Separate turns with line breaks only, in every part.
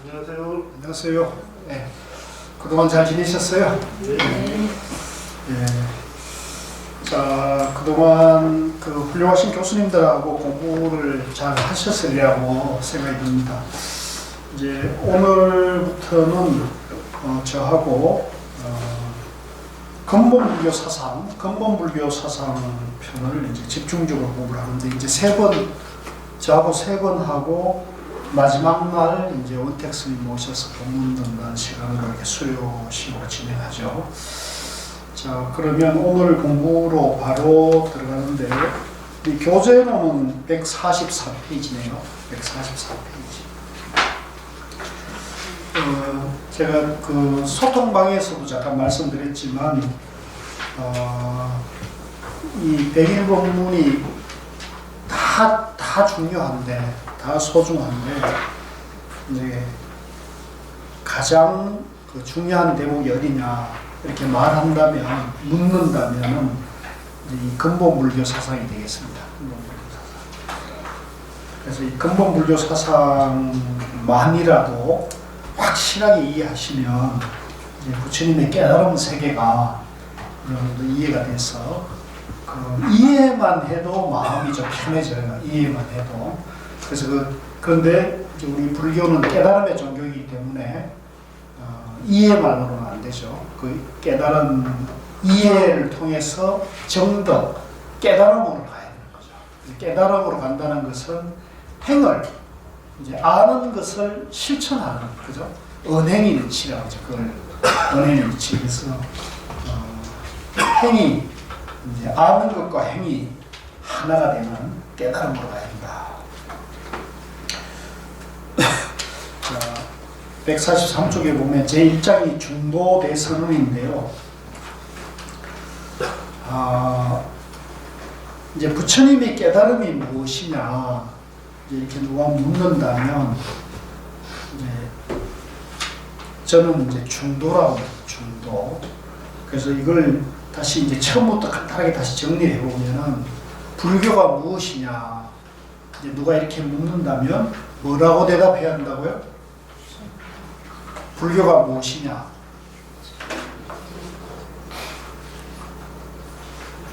안녕하세요.
안녕하세요. 네. 그동안 잘 지내셨어요?
네.
네. 자, 그동안 그 훌륭하신 교수님들하고 공부를 잘 하셨으리라고 생각이 듭니다. 이제 오늘부터는 저하고 근본불교 사상 편을 이제 집중적으로 공부를 하는데 이제 저하고 세 번 하고 마지막 날 이제 원택 스님 모셔서 본문 듣는 시간을 이렇게 수요식으로 진행하죠. 자, 그러면 오늘 공부로 바로 들어가는데 이 교재로는 144페이지네요. 144페이지. 제가 그 소통방에서도 잠깐 말씀드렸지만 이 101법문이 다 중요한데 다 소중한데 이제 가장 그 중요한 대목이 어디냐 이렇게 말한다면 묻는다면은 이 근본불교 사상이 되겠습니다. 근본불교 사상. 그래서 이 근본불교 사상만이라도 확실하게 이해하시면 이제 부처님의 깨달음 세계가 어느 정도 이해가 돼서 이해만 해도 마음이 좀 편해져요. 이해만 해도. 그래서 그런데 우리 불교는 깨달음의 종교이기 때문에 이해만으로는 안 되죠. 그 깨달은 이해를 통해서 정덕, 깨달음으로 가야 되는 거죠. 깨달음으로 간다는 것은 행을 이제 아는 것을 실천하는 그죠? 은행일치라고 하죠. 그걸 은행일치. 그래서 행이 이제 아는 것과 행이 하나가 되는 깨달음으로 가야 된다. 자, 143쪽에 보면 제1장이 중도대선언인데요. 이제 부처님의 깨달음이 무엇이냐 이렇게 누가 묻는다면 이제 저는 이제 중도라고 해요. 중도. 그래서 이걸 다시 이제 처음부터 간단하게 다시 정리해 보면은 불교가 무엇이냐 이제 누가 이렇게 묻는다면 뭐라고 대답해야 한다고요? 불교가 무엇이냐?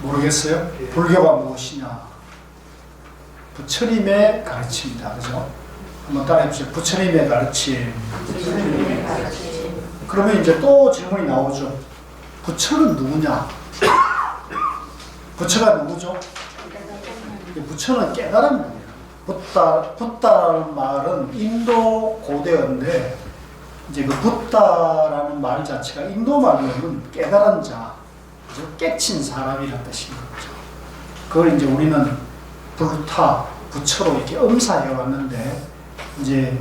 모르겠어요? 불교가 무엇이냐? 부처님의 가르침이다. 그죠? 한번 따라해 주세요. 부처님의 가르침. 그러면 이제 또 질문이 나오죠. 부처는 누구냐? 부처가 누구죠? 부처는 깨달음이에요. 붓다라는 말은 인도 고대어인데 이제 그 붓다라는 말 자체가 인도 말로는 깨달은 자, 깨친 사람이라는 뜻인 거죠. 그걸 이제 우리는 부처로 이렇게 음사해 왔는데 이제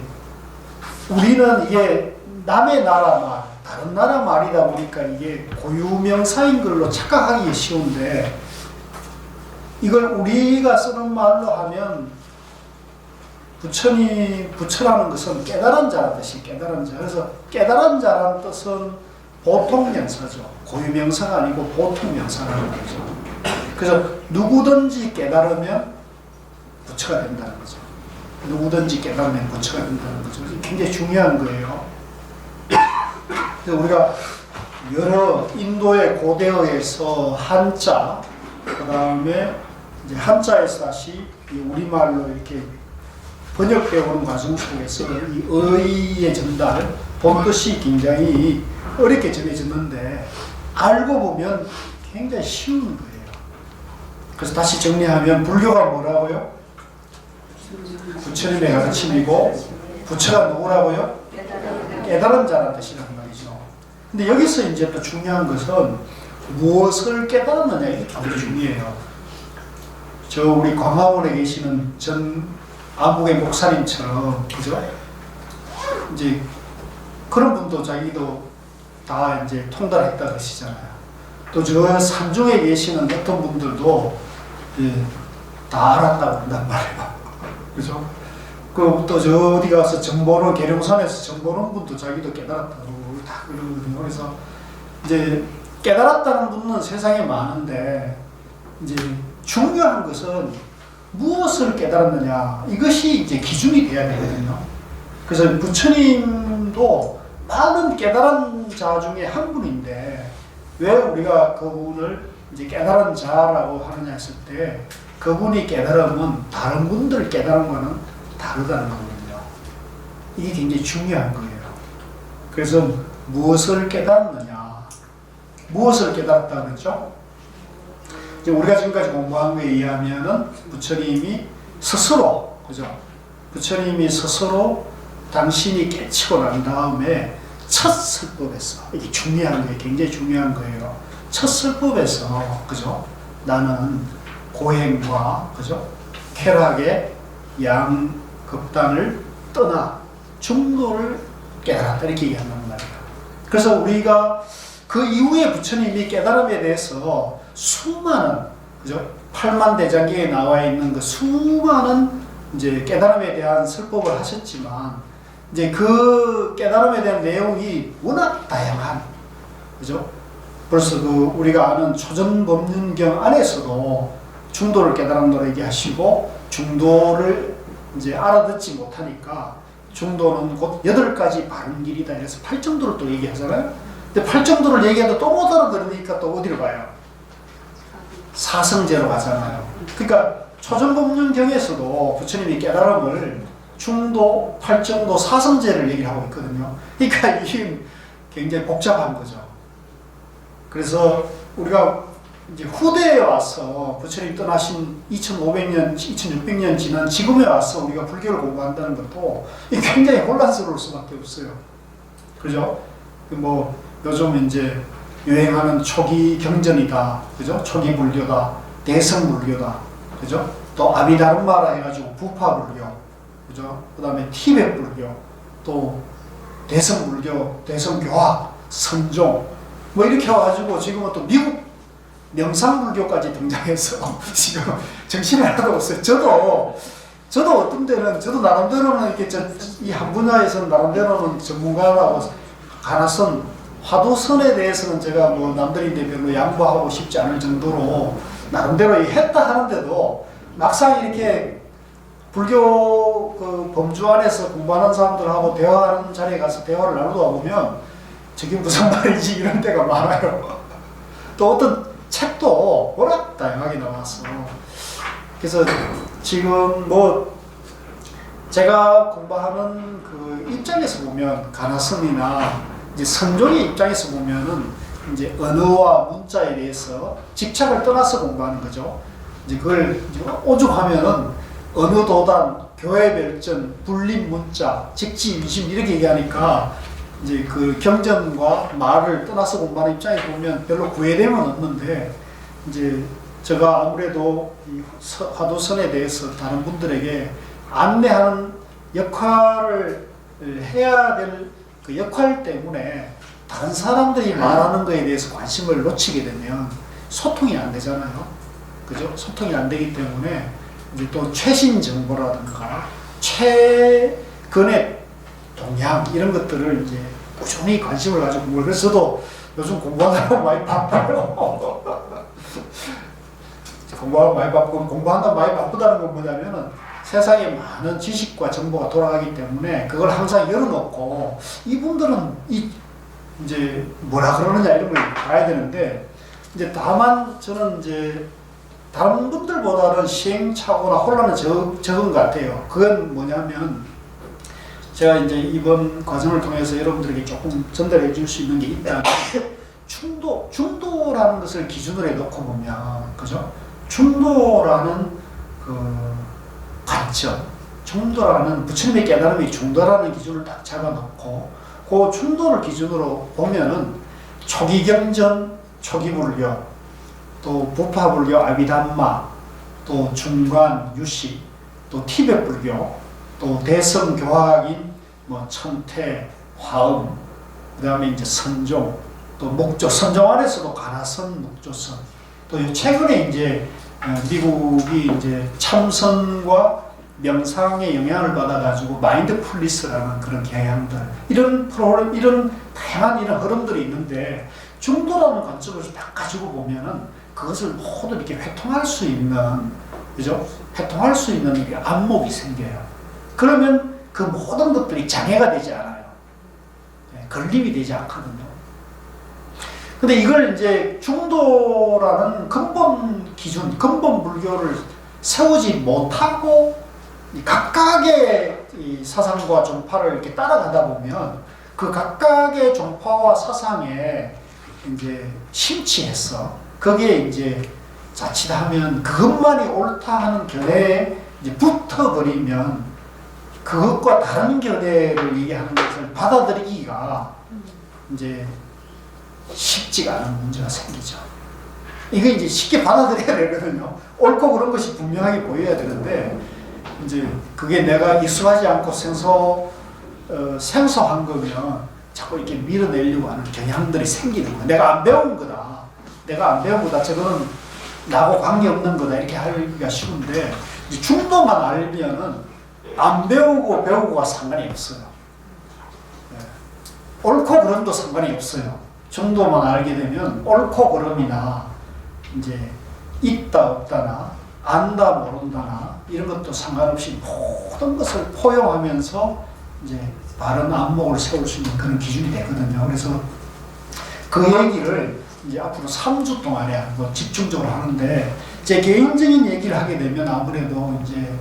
우리는 이게 남의 나라 말, 다른 나라 말이다 보니까 이게 고유명사인 걸로 착각하기 쉬운데 이걸 우리가 쓰는 말로 하면 부처라는 것은 깨달은 자라는 뜻이 깨달은 자. 그래서 깨달은 자라는 뜻은 보통 명사죠. 고유 명사가 아니고 보통 명사라는 거죠. 그래서 누구든지 깨달으면 부처가 된다는 거죠. 누구든지 깨달으면 부처가 된다는 거죠. 굉장히 중요한 거예요. 그래서 우리가 여러 인도의 고대어에서 한자, 그 다음에 이제 한자에서 다시 우리말로 이렇게 번역되어 오는 과정 속에서 이 의의 전달, 본뜻이 굉장히 어렵게 전해졌는데 알고 보면 굉장히 쉬운 거예요. 그래서 다시 정리하면 불교가 뭐라고요? 부처님의 가르침이고 부처가 누구라고요? 깨달은 자라는 뜻이란 말이죠. 근데 여기서 이제 또 중요한 것은 무엇을 깨달았느냐 이게 굉장히 중요해요. 저 우리 광화문에 계시는 전 아무개 목사님처럼 그죠? 이제 그런 분도 자기도 다 이제 통달했다 그러시잖아요. 또 저 산중에 계시는 어떤 분들도 다 알았다고 한단 말이에요. 그죠? 그 또 저 어디 가서 정보는 계룡산에서 정보는 분도 자기도 깨달았다고 다 그러거든요. 그래서 이제 깨달았다는 분은 세상에 많은데 이제 중요한 것은 무엇을 깨달았느냐 이것이 이제 기준이 돼야 되거든요. 그래서 부처님도 많은 깨달은 자 중에 한 분인데 왜 우리가 그분을 이제 깨달은 자라고 하느냐 했을 때 그분이 깨달음은 다른 분들 깨달음과는 다르다는 거거든요. 이게 굉장히 중요한 거예요. 그래서 무엇을 깨달았느냐, 무엇을 깨달았다 그랬죠? 우리가 지금까지 공부한 거에 의하면은 부처님이 스스로, 그죠? 부처님이 스스로 당신이 깨치고 난 다음에 첫 설법에서, 이게 중요한 거예요. 굉장히 중요한 거예요. 첫 설법에서, 그죠? 나는 고행과, 그죠? 쾌락의 양극단을 떠나 중도를 깨달았다. 이렇게 얘기한단 말이에요. 그래서 우리가 그 이후에 부처님이 깨달음에 대해서 수많은, 그죠? 8만 대장경에 나와 있는 그 수많은 이제 깨달음에 대한 설법을 하셨지만, 이제 그 깨달음에 대한 내용이 워낙 다양한, 그죠? 벌써 그 우리가 아는 초전법륜경 안에서도 중도를 깨달음으로 얘기하시고, 중도를 이제 알아듣지 못하니까 중도는 곧 8가지 바른 길이다. 이래서 8정도를 또 얘기하잖아요. 근데 8정도를 얘기해도 또 못 알아들으니까 또 어디로 가요? 사성제로 가잖아요. 그러니까 초전법륜경에서도 부처님이 깨달음을 중도, 8정도, 사성제를 얘기를 하고 있거든요. 그러니까 이게 굉장히 복잡한 거죠. 그래서 우리가 이제 후대에 와서 부처님 떠나신 2500년, 2600년 지난 지금에 와서 우리가 불교를 공부한다는 것도 굉장히 혼란스러울 수밖에 없어요. 그죠? 뭐 요즘 이제 유행하는 초기 경전이다, 그죠? 초기 불교다, 대성 불교다, 그죠? 또 아비다르마라 해가지고 부파 불교, 그죠? 그 다음에 티베트 불교, 또 대성 불교, 대성 교화, 선종, 뭐 이렇게 와가지고 지금은 또 미국 명상불교까지 등장해서 지금 정신이 하나도 없어요. 저도 어떤 때는 저도 나름대로는 이렇게 이 한 분야에서는 나름대로는 전문가라고 가나선 화두선에 대해서는 제가 뭐 남들인데 별로 양보하고 싶지 않을 정도로 나름대로 했다 하는데도 막상 이렇게 불교 그 범주 안에서 공부하는 사람들하고 대화하는 자리에 가서 대화를 나누다 보면 저게 무슨 말이지 이런 때가 많아요. 또 어떤 책도 워낙 다양하게 나왔어. 그래서 지금 뭐 제가 공부하는 그 입장에서 보면 가나선이나 이제 선종의 입장에서 보면은 이제 언어와 문자에 대해서 집착을 떠나서 공부하는 거죠. 이제 그걸 이제 오죽하면은 언어 도단, 교회 별전, 불림 문자, 직지 위심 이렇게 얘기하니까 이제 그 경전과 말을 떠나서 공부하는 입장에서 보면 별로 구애됨은 없는데, 이제 제가 아무래도 이 화두선에 대해서 다른 분들에게 안내하는 역할을 해야 될 그 역할 때문에 다른 사람들이 말하는 거에 대해서 관심을 놓치게 되면 소통이 안 되잖아요. 그죠? 소통이 안 되기 때문에 이제 또 최신 정보라든가 최근의 동향 이런 것들을 이제 꾸준히 관심을 가지고 공부를, 그래서 저도 요즘 공부하느라고 많이 바빠요. 공부하고 많이 바쁘고, 공부한다고 많이 바쁘다는 건 뭐냐면은 세상에 많은 지식과 정보가 돌아가기 때문에 그걸 항상 열어놓고 이분들은 이제 뭐라 그러느냐 이런 걸 봐야 되는데, 이제 다만 저는 이제 다른 분들보다는 시행착오나 혼란은 적은 것 같아요. 그건 뭐냐면 제가 이제 이번 과정을 통해서 여러분들에게 조금 전달해 줄 수 있는 게 있다면, 중도라는 것을 기준으로 해놓고 보면, 그죠? 중도라는 그 관점, 중도라는 부처님의 깨달음이 중도라는 기준을 딱 잡아놓고, 그 중도를 기준으로 보면은 초기경전, 초기불교, 또 부파불교, 아비담마, 또 중관, 유시, 또 티베트 불교, 또 대성교학인 뭐 천태, 화엄, 그 다음에 이제 선종, 또 목조, 선종 안에서도 가나선, 목조선, 또 최근에 이제 미국이 이제 참선과 명상의 영향을 받아가지고 마인드풀리스라는 그런 경향들, 이런 프로그램, 이런 다양한 이런 흐름들이 있는데, 중도라는 관점을 딱 가지고 보면은 그것을 모두 이렇게 회통할 수 있는, 그죠? 회통할 수 있는 안목이 생겨요. 그러면 그 모든 것들이 장애가 되지 않아요. 걸림이 되지 않거든요. 근데 이걸 이제 중도라는 근본 기준, 근본 불교를 세우지 못하고 각각의 이 사상과 종파를 이렇게 따라가다 보면 그 각각의 종파와 사상에 이제 심취해서 거기에 이제 자칫하면 그것만이 옳다 하는 견해에 이제 붙어버리면 그것과 다른 견해를 얘기하는 것을 받아들이기가 이제 쉽지가 않은 문제가 생기죠. 이거 이제 쉽게 받아들여야 되거든요. 옳고 그런 것이 분명하게 보여야 되는데 이제 그게 내가 익숙하지 않고 생소한 거면 자꾸 이렇게 밀어내려고 하는 경향들이 생기는 거야. 내가 안 배운 거다. 내가 안 배운 거다. 저거는 나하고 관계없는 거다. 이렇게 하기가 쉬운데 중도만 알면은 안 배우고 배우고가 상관이 없어요. 옳고 그름도 상관이 없어요. 중도만 알게 되면 옳고 그름이나 이제 있다 없다나 안다 모른다나 이런 것도 상관없이 모든 것을 포용하면서 이제 바른 안목을 세울 수 있는 그런 기준이 되거든요. 그래서 그 얘기를 이제 앞으로 3주 동안에 한번 집중적으로 하는데 제 개인적인 얘기를 하게 되면 아무래도 이제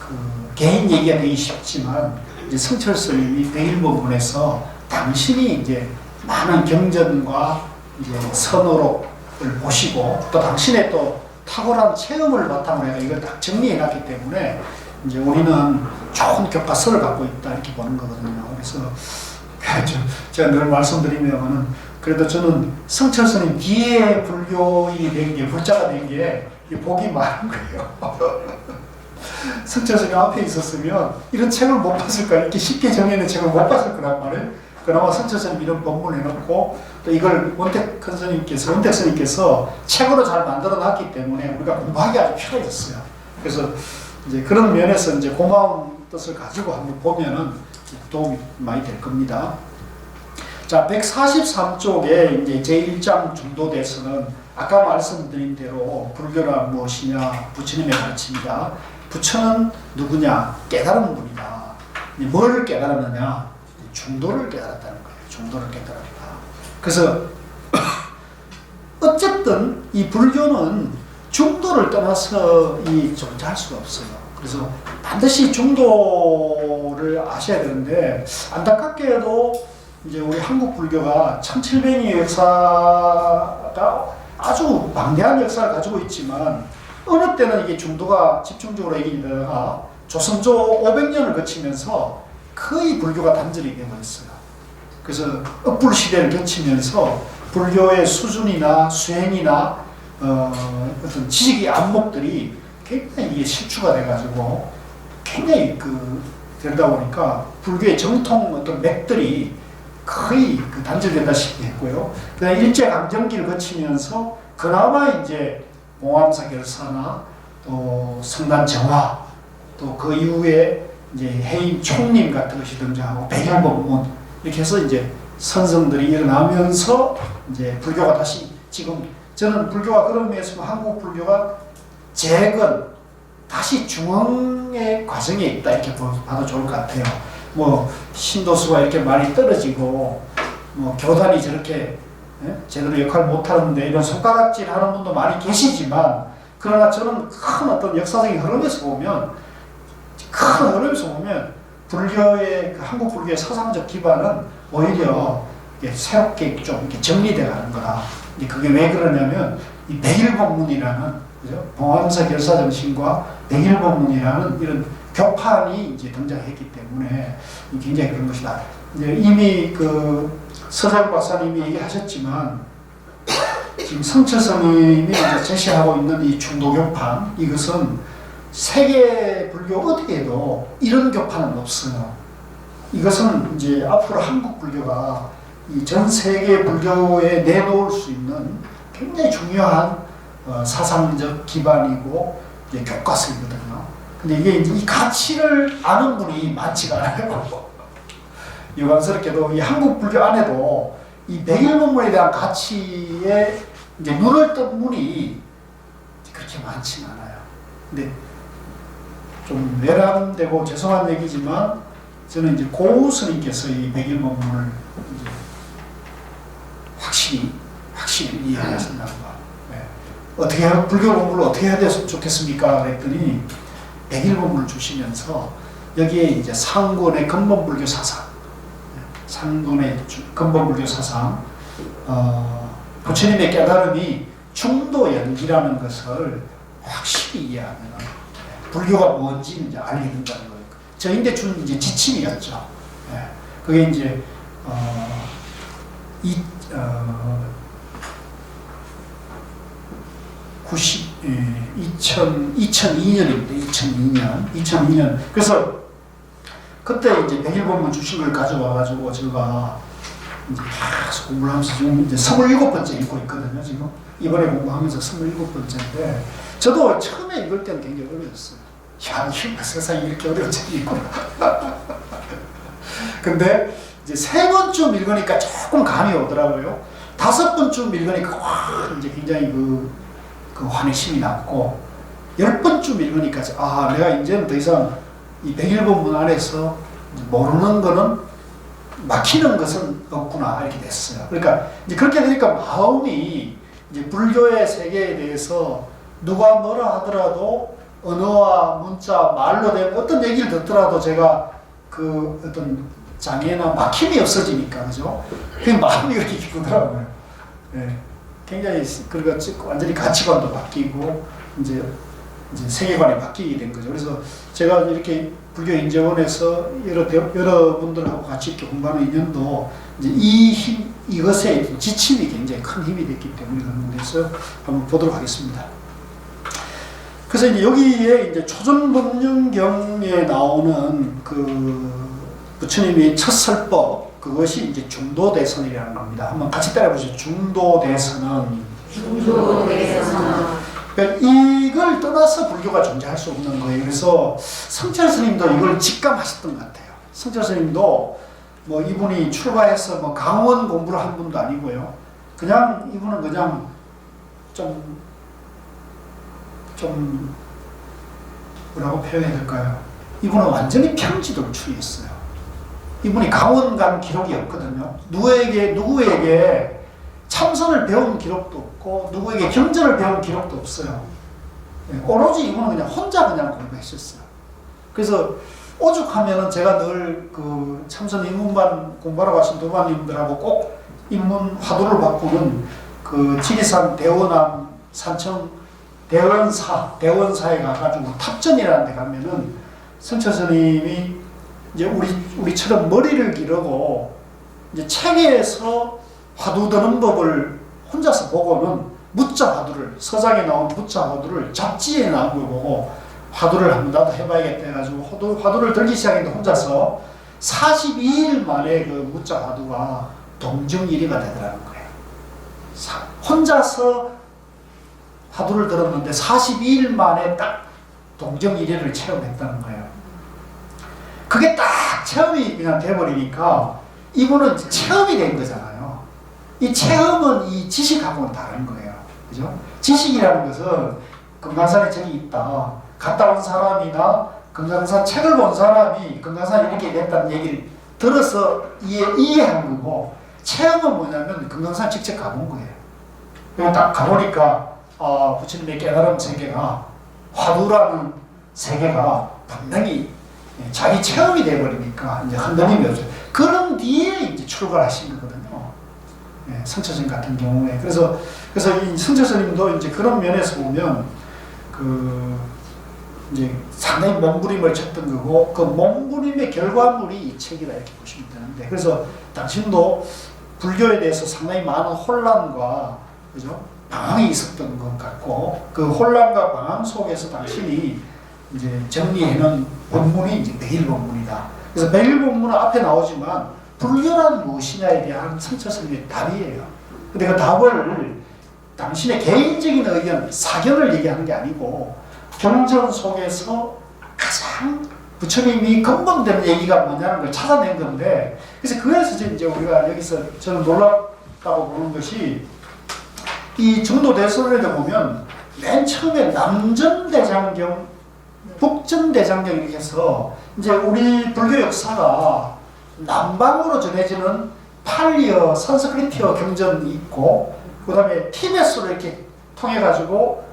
그 개인 얘기가 되기 쉽지만 이제 성철 스님이 대일본문에서 당신이 이제 많은 경전과 이제 선어록을 보시고 또 당신의 또 탁월한 체험을 바탕으로 해서 이걸 딱 정리해 놨기 때문에 이제 우리는 좋은 교과서를 갖고 있다 이렇게 보는 거거든요. 그래서 제가 늘 말씀드리면은 그래도 저는 성철 스님 뒤에 불교인이 된 게 불자가 된 게 복이 많은 거예요. 성철 스님 앞에 있었으면 이런 책을 못 봤을까, 이렇게 쉽게 정해놓은 책을 못 봤을 거란 말이에요. 그나마 성철 스님 이런 본문을 해놓고 또 이걸 원택 스님께서 책으로 잘 만들어 놨기 때문에 우리가 공부하기 아주 편해졌어요. 그래서 이제 그런 면에서 이제 고마운 뜻을 가지고 한번 보면은 도움이 많이 될 겁니다. 자, 143쪽에 이제 제1장 중도대에서는 아까 말씀드린 대로 불교란 무엇이냐, 부처님의 가르침이다. 부처는 누구냐? 깨달은 분이다. 뭘 깨달았느냐? 중도를 깨달았다는 거예요. 중도를 깨달았다. 그래서 어쨌든 이 불교는 중도를 떠나서 존재할 수가 없어요. 그래서 반드시 중도를 아셔야 되는데 안타깝게도 이제 우리 한국 불교가 1700년의 역사가 아주 방대한 역사를 가지고 있지만 어느 때는 이게 중도가 집중적으로 얘기되다가 조선조 500년을 거치면서 거의 불교가 단절이 되어버렸어요. 그래서 읍불 시대를 거치면서 불교의 수준이나 수행이나 어떤 지식의 안목들이 굉장히 이게 실추가 돼가지고 굉장히 그러다 보니까 불교의 정통 어떤 맥들이 거의 단절된다시피 했고요. 그다음 일제강점기를 거치면서 그나마 이제 봉암사 결사나 또 성단 정화 또 그 이후에 이제 해임 총림 같은 것이 등장하고 백일법문 이렇게 해서 이제 선성들이 일어나면서 이제 불교가 다시 지금 저는 불교가 그런 면에서 한국 불교가 재건 다시 중흥의 과정에 있다 이렇게 봐도 좋을 것 같아요. 뭐 신도수가 이렇게 많이 떨어지고 뭐 교단이 저렇게 제대로 역할을 못하는데 이런 손가락질 하는 분도 많이 계시지만 그러나 저는 큰 어떤 역사적인 흐름에서 보면 불교의 한국 불교의 사상적 기반은 오히려 새롭게 좀 이렇게 정리돼 가는 거다. 그게 왜 그러냐면 이 백일법문이라는 그죠? 봉암사 결사 정신과 백일법문이라는 이런 교판이 이제 등장했기 때문에 굉장히 그런 것이다. 이제 이미 서장 박사님이 얘기하셨지만 지금 성철 스님이 제시하고 있는 이 중도교판 이것은 세계 불교 어디에도 이런 교판은 없어요. 이것은 이제 앞으로 한국 불교가 이 전 세계 불교에 내놓을 수 있는 굉장히 중요한 사상적 기반이고 이제 교과서이거든요. 근데 이게 이 가치를 아는 분이 많지가 않아요. 유감스럽게도 이 한국 불교 안에도 이 백일법문에 대한 가치에 이제 눈을 뜬 분이 그렇게 많지는 않아요. 근데 좀 외람되고 죄송한 얘기지만 저는 이제 고우 스님께서 이 백일본문을 이제 확실히 이해하신다는 거. 네. 어떻게 불교 공부를 어떻게 해야 좋겠습니까? 그랬더니 백일본문을 주시면서 여기에 이제 상권의 근본불교 사상, 상권의 근본불교 사상, 부처님의 깨달음이 중도연기라는 것을 확실히 이해하면 불교가 뭔지 이제 알게 된다는 거예요. 저인데 준 이제 지침이었죠. 예. 그게 이제 2002년입니다. 2002년. 그래서 그때 이제 백일본문 주신 걸 가져와가지고 제가 이제 계속 공부를 하면서 지금 이제 27번째 읽고 있거든요. 지금 이번에 공부하면서 27번째인데 저도 처음에 읽을 때는 굉장히 어려웠어요. 야, 이거 세상에 이렇게 어려운 책이 있구나. 근데 이제 3번쯤 읽으니까 조금 감이 오더라고요. 5번쯤 읽으니까 와, 이제 굉장히 그 환희심이 났고 10번쯤 읽으니까 내가 이제는 더 이상 이 백일본문 안에서 모르는 거는 막히는 것은 없구나 이렇게 됐어요. 그러니까 이제 그렇게 되니까 마음이 이제 불교의 세계에 대해서 누가 뭐라 하더라도 언어와 문자, 말로 된 어떤 얘기를 듣더라도 제가 그 어떤 장애나 막힘이 없어지니까, 그죠? 그 마음이 그렇게 기쁘더라고요. 네. 굉장히, 그러니까 완전히 가치관도 바뀌고, 이제 세계관이 바뀌게 된 거죠. 그래서 제가 이렇게 불교 인재원에서 여러분들하고 같이 이렇게 공부하는 인연도 이제 이것에 지침이 굉장히 큰 힘이 됐기 때문에 그래서 한번 보도록 하겠습니다. 그래서 이제 여기에 이제 초전법륜경에 나오는 그 부처님의 첫 설법, 그것이 이제 중도대선이라는 겁니다. 한번 같이 따라해보시죠. 중도대선은. 그러니까 이걸 떠나서 불교가 존재할 수 없는 거예요. 그래서 성철 스님도 이걸 직감하셨던 것 같아요. 성철 스님도 뭐 이분이 출가해서 뭐 강원 공부를 한 분도 아니고요. 그냥 이분은 그냥 좀 뭐라고 표현해야 될까요? 이분은 완전히 평지도를 추리했어요. 이분이 강원 간 기록이 없거든요. 누구에게 참선을 배운 기록도 없고 누구에게 경전을 배운 기록도 없어요. 오로지 이분은 그냥 혼자 그냥 공부했었어요. 그래서 오죽하면은 제가 늘 그 참선 입문반 공부하러 가신 도반님들하고 꼭 입문 화두를 바꾸는 그 지리산 대원암 산청 대원사에 가가지고 탑전이라는 데 가면은 성철 스님이 이제 우리처럼 머리를 기르고 이제 책에서 화두 드는 법을 혼자서 보고는 무자 화두를, 서장에 나온 무자 화두를 잡지에 나온 걸 보고 화두를 한번 나도 해봐야겠다 해가지고 화두를 들기 시작했는데 혼자서 42일 만에 그 무자 화두가 동정일의가 되더라는 거예요. 혼자서 화두를 들었는데 42일 만에 딱 동정일의를 체험했다는 거예요. 그게 딱 체험이 그냥 돼버리니까 이분은 체험이 된 거잖아요. 이 체험은 이 지식하고는 다른 거예요. 그죠? 지식이라는 것은 금강산에 저기 있다. 갔다 온 사람이나 금강산 책을 본 사람이 금강산이 이렇게 됐다는 얘기를 들어서 이해한 거고, 체험은 뭐냐면 금강산 직접 가본 거예요. 그리고 딱 가보니까 부처님의 깨달음 세계가, 화두라는 세계가 분명히 자기 체험이 돼버리니까 이제 흔들림이 없어요. 그런 뒤에 이제 출발하신 거거든요. 성철스님 같은 경우에. 그래서 이 성철스님도 이제 그런 면에서 보면 이제 상당히 몸부림을 쳤던 거고, 그 몸부림의 결과물이 이 책이라 이렇게 보시면 되는데, 그래서 당신도 불교에 대해서 상당히 많은 혼란과, 그죠? 방황이 있었던 것 같고, 그 혼란과 방황 속에서 당신이 이제 정리해놓은 본문이 이제 백일본문이다. 그래서 백일본문은 앞에 나오지만 불교란 무엇이냐에 대한 성철스님의 답이에요. 근데 그 답을 당신의 개인적인 의견, 사견을 얘기하는 게 아니고 경전 속에서 가장 부처님이 근본되는 얘기가 뭐냐는 걸 찾아낸 건데, 그래서 그래서 이제 우리가 여기서 저는 놀랍다고 보는 것이, 이 중도대선에 보면 맨 처음에 남전대장경 북전대장경 이렇게 해서 이제 우리 불교 역사가 남방으로 전해지는 팔리어, 산스크리트어 경전이 있고 그 다음에 티베트로 이렇게 통해 가지고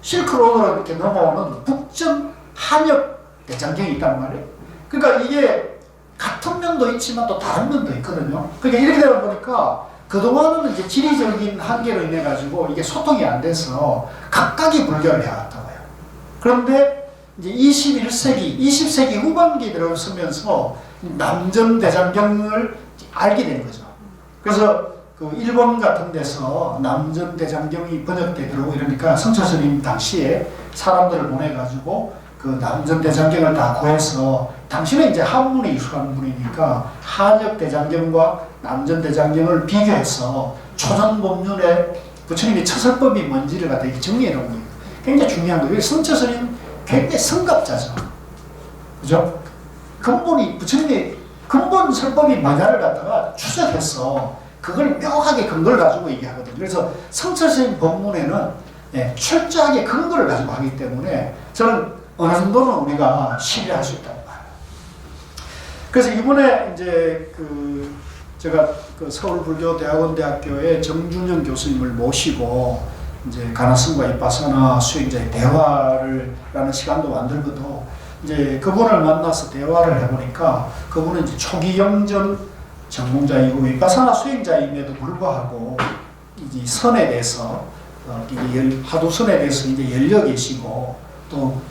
실크로드로 이렇게 넘어오는 북전 한역 대장경이 있단 말이에요. 그러니까 이게 같은 면도 있지만 또 다른 면도 있거든요. 그러니까 이렇게 되다 보니까 그동안은 이제 지리적인 한계로 인해 가지고 이게 소통이 안 돼서 각각이 불교를 해왔다고요. 그런데 이제 21세기, 20세기 후반기에 들어서면서 남전대장경을 알게 된 거죠. 그래서 그 일본 같은 데서 남전대장경이 번역돼 들어오고 이러니까 성처스님 당시에 사람들을 보내가지고 그 남전대장경을 다 구해서 당시는 이제 한문이 익숙한 분이니까 한역대장경과 남전대장경을 비교해서 초전법륜에 부처님의 처설법이 뭔지를 갖다 정리해 놓은 거예요. 굉장히 중요한 거예요. 성처스님 굉장히 성갑자죠. 그죠? 근본이, 부처님의 근본 설법이 뭐냐를 갖다가 추적해서 그걸 묘하게 근거를 가지고 얘기하거든요. 그래서 성철스님 법문에는 철저하게 근거를 가지고 하기 때문에 저는 어느 정도는 우리가 신뢰할 수 있다고 봐요. 그래서 이번에 이제 제가 서울불교대학원대학교의 정준영 교수님을 모시고 이제 가나스과 이빠사나 수행자의 대화를 라는 시간도 만들고도 이제 그분을 만나서 대화를 해보니까 그분은 이제 초기 영전 전공자이고 위파사나 수행자임에도 불구하고 이제 선에 대해서 화두선에 대해서 이제 열려 계시고 또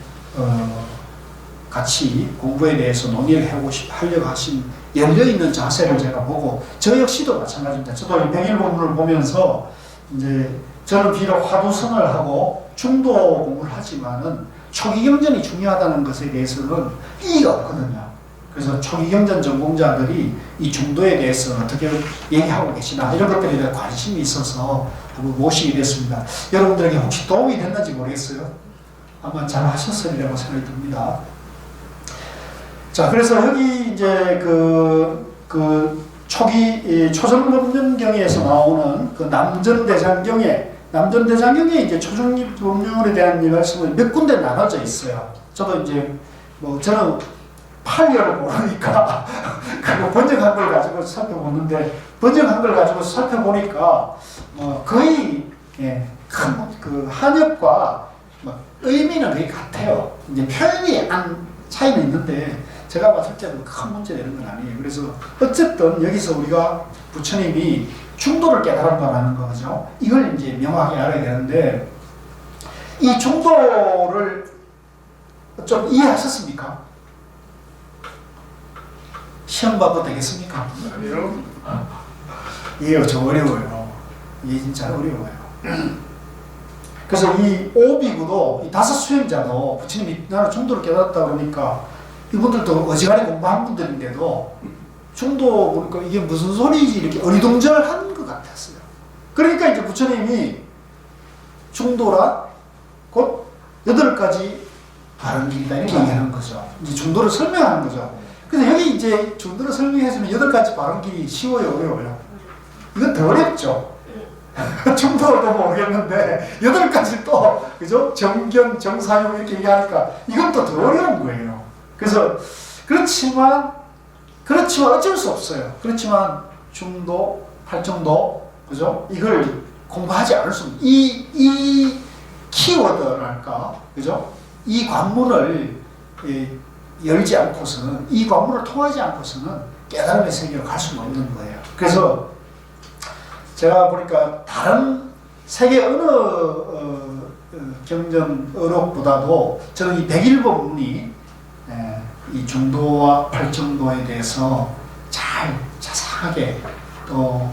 같이 공부에 대해서 논의를 하려고 하신 열려 있는 자세를 제가 보고 저 역시도 마찬가지입니다. 저도 이 백일본문을 보면서 이제 저는 비록 화두선을 하고 중도 공부를 하지만은 초기 경전이 중요하다는 것에 대해서는 이의가 없거든요. 그래서 초기 경전 전공자들이 이 중도에 대해서 어떻게 얘기하고 계시나 이런 것들에 대한 관심이 있어서 한번 모시게 됐습니다. 여러분들에게 혹시 도움이 됐는지 모르겠어요. 아마 잘 하셨으리라고 생각이 듭니다. 자, 그래서 여기 이제 초기 초정법륜경에서 나오는 그 남전대장경에 이제 초정법륜에 대한 이 말씀을 몇 군데 나눠져 있어요. 저도 이제 저는 팔려를 모르니까 그거 번역한 걸 가지고 살펴보는데 번역한 걸 가지고 살펴보니까 거의 큰 한역과 의미는 거의 같아요. 이제 표현이 차이는 있는데 제가 봤을 때는 큰 문제 되는 건 아니에요. 그래서 어쨌든 여기서 우리가 부처님이 중도를 깨달았다는 거죠. 이걸 이제 명확히 알아야 되는데 이 중도를 좀 이해하셨습니까? 시험 봐도 되겠습니까?
아니요.
이해가 좀 어려워요. 이해 진짜 어려워요. 그래서 이 오비구도 이 다섯 수행자도 부처님이 나는 중도를 깨달았다 그러니까 이분들도 어지간히 공부한 분들인데도 중도 보니까 이게 무슨 소리지 이렇게 어리둥절한 것 같았어요. 그러니까 이제 부처님이 중도라 곧 8가지 바른 길이다 이렇게 얘기하는 거죠. 이제 중도를 설명하는 거죠. 그래서 여기 이제 중도를 설명해주면 8가지 바른 길이 쉬워요, 어려워요? 이건 더 어렵죠. 중도도 모르겠는데 8가지 또 그죠? 정견, 정사용 이렇게 얘기하니까 이건 또 더 어려운 거예요. 그래서 그렇지만 어쩔 수 없어요. 그렇지만 중도, 팔정도 그죠? 이걸 공부하지 않을 수 없는 이 키워드랄까 그죠? 이 관문을 열지 않고서는 이 관문을 통하지 않고서는 깨달음의 세계로 갈 수가 없는 거예요. 그래서 제가 보니까 다른 세계 어느 경전 어록보다도 저는 이 백일법문이 이 중도와 팔정도에 대해서 잘 자세하게 또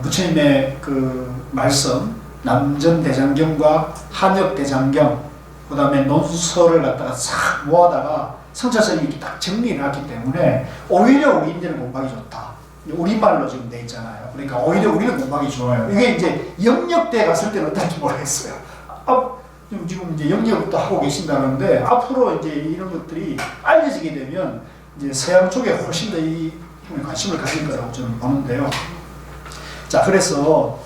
부처님의 그 말씀 남전대장경과 한역대장경 그 다음에 논설을 갖다가 싹 모아다가 성찰선이 이렇게 딱 정리를 했기 때문에 오히려 우리인들은 공부하기 좋다. 우리말로 지금 돼 있잖아요. 그러니까 오히려 우리는 공부하기 좋아요. 이게 이제 영역대 갔을 때는 어떨지 모르겠어요. 지금 이제 영역도 하고 계신다는데 앞으로 이제 이런 것들이 알려지게 되면 이제 서양 쪽에 훨씬 더 이 관심을 가질 거라고 저는 보는데요. 자, 그래서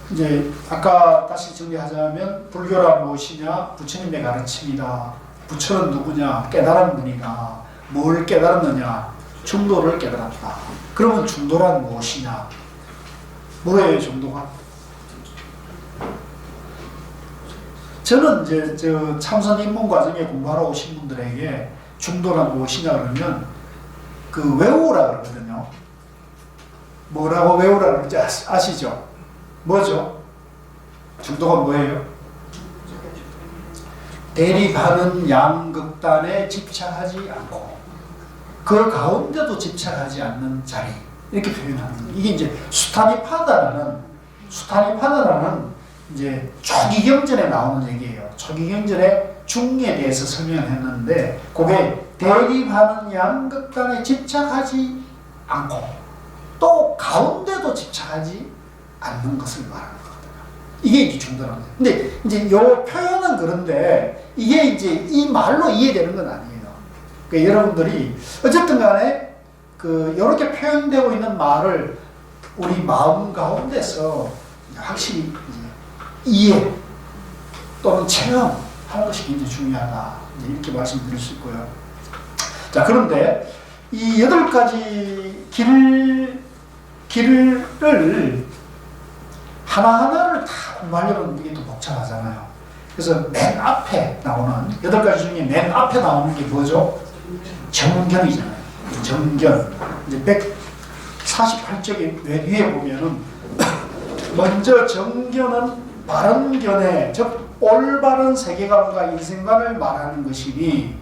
이제 아까 다시 정리하자면 불교란 무엇이냐? 부처님의 가르침이다. 부처는 누구냐? 깨달은 분이다. 뭘 깨달았느냐? 중도를 깨달았다. 그러면 중도란 무엇이냐? 뭐예요, 중도가? 저는 이제 참선 입문 과정에 공부하러 오신 분들에게 중도란 무엇이냐 그러면 그 외우라 그러거든요. 뭐라고 외우라 그러는지 아시죠? 뭐죠? 중도가 뭐예요? 대립하는 양극단에 집착하지 않고 그 가운데도 집착하지 않는 자리, 이렇게 표현하는 거예요. 이게 이제 수타니파다라는 이제 초기경전에 나오는 얘기예요. 초기경전에 중에 대해서 설명했는데 그게 대립하는 양극단에 집착하지 않고 또 가운데도 집착하지 않는 것을 말하는 거거든요. 이게 이제 중도라는 거예요. 근데 이제 요 표현은 그런데 이게 이제 이 말로 이해되는 건 아니에요. 그러니까 여러분들이 어쨌든 간에 이렇게 표현되고 있는 말을 우리 마음 가운데서 확실히 이해 또는 체험하는 것이 굉장히 중요하다. 이렇게 말씀드릴 수 있고요. 자, 그런데 이 8가지 길을 하나하나를 다 공부하려면 이게 또 복잡하잖아요. 그래서 맨 앞에 나오는 8가지 중에 맨 앞에 나오는 게 뭐죠? 정견이잖아요. 정견. 이제 148쪽에 위에 보면은 먼저 정견은 바른 견해, 즉 올바른 세계관과 인생관을 말하는 것이니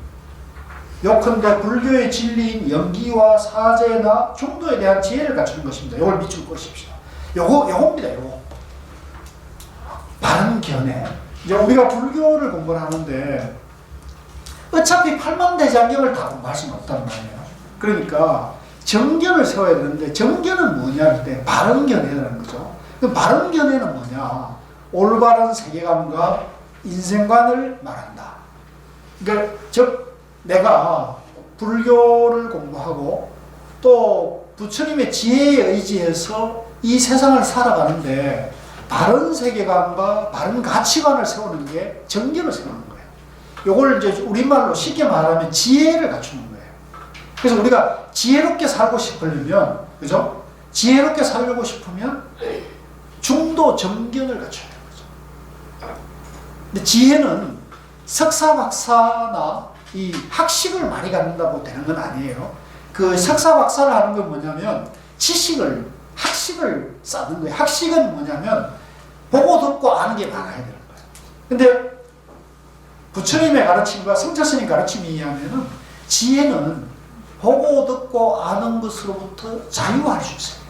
요컨대 불교의 진리인 영기와 사제나 중도에 대한 지혜를 갖추는 것입니다. 요걸 밑줄 그으십시오. 요겁니다. 요거. 바른 견해. 이제 우리가 불교를 공부를 하는데 어차피 팔만대장경을 다 공부할 수는 없단 말이에요. 그러니까 정견을 세워야 되는데 정견은 뭐냐 할 때 바른 견해라는 거죠. 그 바른 견해는 뭐냐? 올바른 세계관과 인생관을 말한다. 그러니까 즉 내가 불교를 공부하고 또 부처님의 지혜에 의지해서 이 세상을 살아가는데 바른 세계관과 바른 가치관을 세우는 게 정견을 세우는 거예요. 요걸 이제 우리말로 쉽게 말하면 지혜를 갖추는 거예요. 그래서 우리가 지혜롭게 살고 싶으려면, 그죠? 지혜롭게 살고 싶으면 중도 정견을 갖춰야 되는 거죠. 근데 지혜는 석사, 박사나 이 학식을 많이 갖는다고 되는 건 아니에요. 그 석사, 박사를 하는 건 뭐냐면 학식을 쌓는 거예요. 학식은 뭐냐면 보고 듣고 아는 게 많아야 되는 거예요. 근데 부처님의 가르침과 성철스님 가르침에 의하면은 지혜는 보고 듣고 아는 것으로부터 자유할 수 있어요.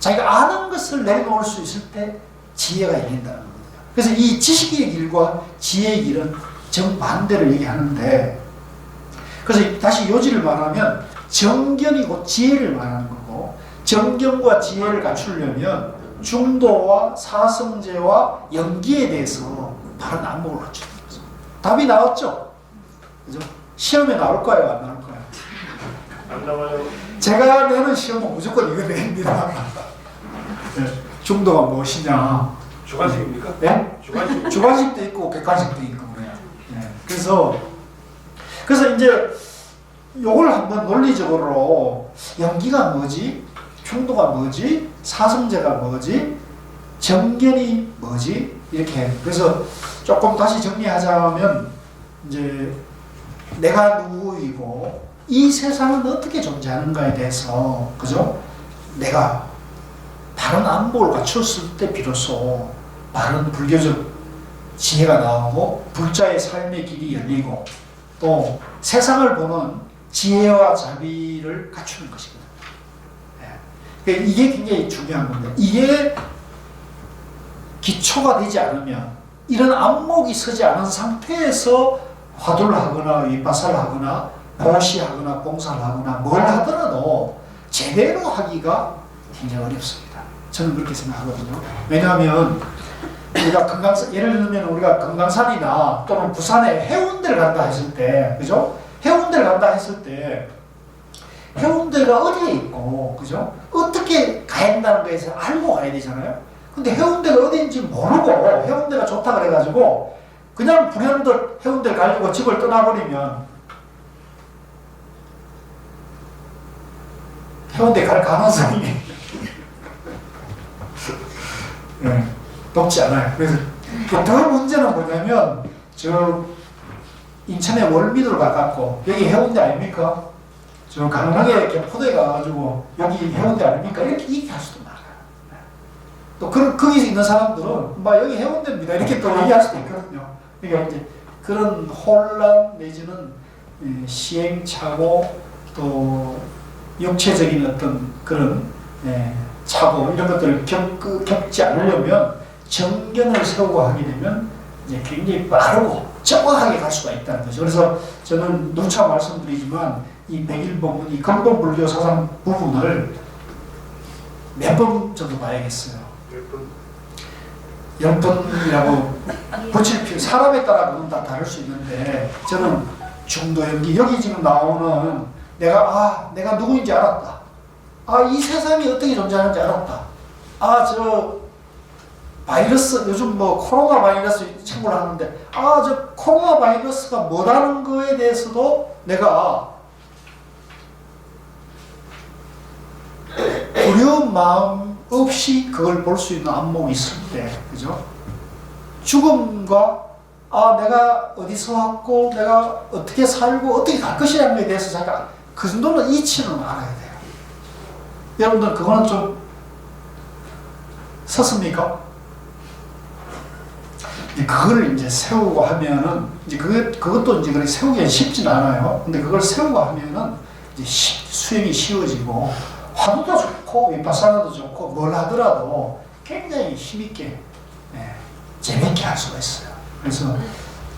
자기가 아는 것을 내놓을 수 있을 때 지혜가 열린다는 겁니다. 그래서 이 지식의 길과 지혜의 길은 정반대를 얘기하는데, 그래서 다시 요지를 말하면 정견이 곧 지혜를 말하는 거고, 정견과 지혜를 갖추려면 중도와 사성제와 연기에 대해서 바른 안목을 갖추는 거죠. 답이 나왔죠? 그죠? 시험에 나올까요? 안 나올까요?
안 나와요.
제가 내는 시험은 무조건 이거 냅니다. 네. 중도가 무엇이냐?
주관식입니까?
네? 주관식도 있고 객관식도 있고 그래요. 네. 그래서 이제 요걸 한번 논리적으로 연기가 뭐지? 중도가 뭐지? 사성제가 뭐지? 정견이 뭐지? 이렇게. 그래서 조금 다시 정리하자면 이제 내가 누구이고 이 세상은 어떻게 존재하는가에 대해서, 그죠? 내가 바른 안목을 갖췄을 때 비로소 바른 불교적 지혜가 나오고 불자의 삶의 길이 열리고 또 세상을 보는 지혜와 자비를 갖추는 것이거든요. 네. 이게 굉장히 중요한 건데, 이게 기초가 되지 않으면, 이런 안목이 서지 않은 상태에서 화두를 하거나 윗바사를 하거나 보시하거나 봉사를 하거나 뭘 하더라도 제대로 하기가 굉장히 어렵습니다. 저는 그렇게 생각하거든요. 왜냐하면 우리가 예를 들면 우리가 금강산이나 또는 부산에 해운대를 간다 했을 때, 그죠? 해운대를 간다 했을 때 해운대가 어디에 있고, 그죠? 어떻게 가야 한다는 거에서 알고 가야 되잖아요. 근데 해운대가 어디인지 모르고 해운대가 좋다 그래가지고 그냥 불현듯 해운대 가려고 집을 떠나버리면 해운대 갈 가능성이 네, 높지 않아요. 그래서 더 문제는 뭐냐면 저 인천의 월미도를 가깝고 여기 해운대 아닙니까? 저 강릉에 개포도에 가가지고 여기 해운대 아닙니까? 이렇게 얘기할 수도 많아요. 또 거기 있는 사람들은 막 여기 해운대입니다 이렇게 또 얘기할 수도 있거든요. 그러니까 이제 그런 혼란 내지는 시행착오 또 육체적인 어떤 그런 착오 이런 것들을 겪지 않으려면 정견을 세우고 하게 되면 이제 굉장히 빠르고 정확하게 갈 수가 있다는 거죠. 그래서 저는 누차 말씀드리지만 이 백일본문, 이 근본 불교 사상 부분을 몇 번 정도 봐야겠어요. 10번이라고 붙일 필요, 사람에 따라 그건 다 다를 수 있는데 저는 중도 연기, 여기 지금 나오는 내가 누구인지 알았다. 이 세상이 어떻게 존재하는지 알았다. 저 바이러스, 요즘 뭐 코로나 바이러스 참고를 하는데 저 코로나 바이러스가 뭐라는 거에 대해서도 내가 두려운 마음 없이 그걸 볼 수 있는 안목이 있을 때, 그죠? 죽음과 내가 어디서 왔고 내가 어떻게 살고 어떻게 갈 것이라는 것에 대해서 자기가 그 정도는 이치는 알아야 돼요. 여러분들 그거는 좀 섰습니까? 그걸 이제 세우고 하면은 이제 그것도 이제 그렇게 세우기가 쉽진 않아요. 근데 그걸 세우고 하면은 이제 수행이 쉬워지고 화두도 좋고 윗바사나도 좋고 뭘 하더라도 굉장히 힘있게 재미있게 할 수가 있어요. 그래서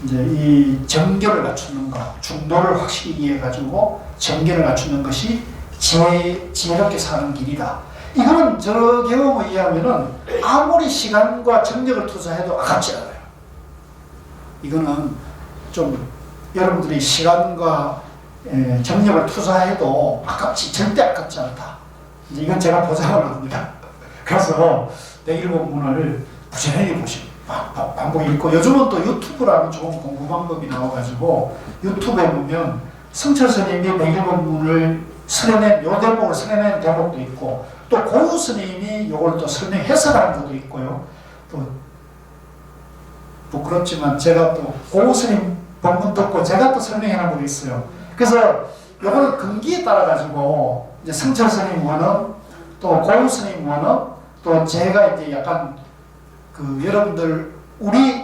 이제 이 정결을 갖추는 것, 중도를 확실히 이해해가지고 정결을 갖추는 것이 지혜롭게 사는 길이다. 이거는 저 경험에 의하면은 아무리 시간과 정력을 투자해도 아깝지 않아요. 이거는 좀 여러분들이 시간과 정력을 투자해도 절대 아깝지 않다. 이제 이건 제가 보장을 합니다. 그래서 백일본문을 부지런히 보시고 반복 읽고 요즘은 또 유튜브라는 좋은 공부 방법이 나와가지고 유튜브에 보면 성철 스님이 백일본문을 요 대목을 설명한 대목도 있고 또 고우 스님이 이걸 또 해설하는 것도 있고요. 또 부끄럽지만 제가 또 고우 스님 본문 듣고 제가 또 설명해 놓은 거 있어요. 그래서 이거는 근기에 따라 가지고 이제 성철 스님 원어 또 고우 스님 원어 또 제가 이제 약간 여러분들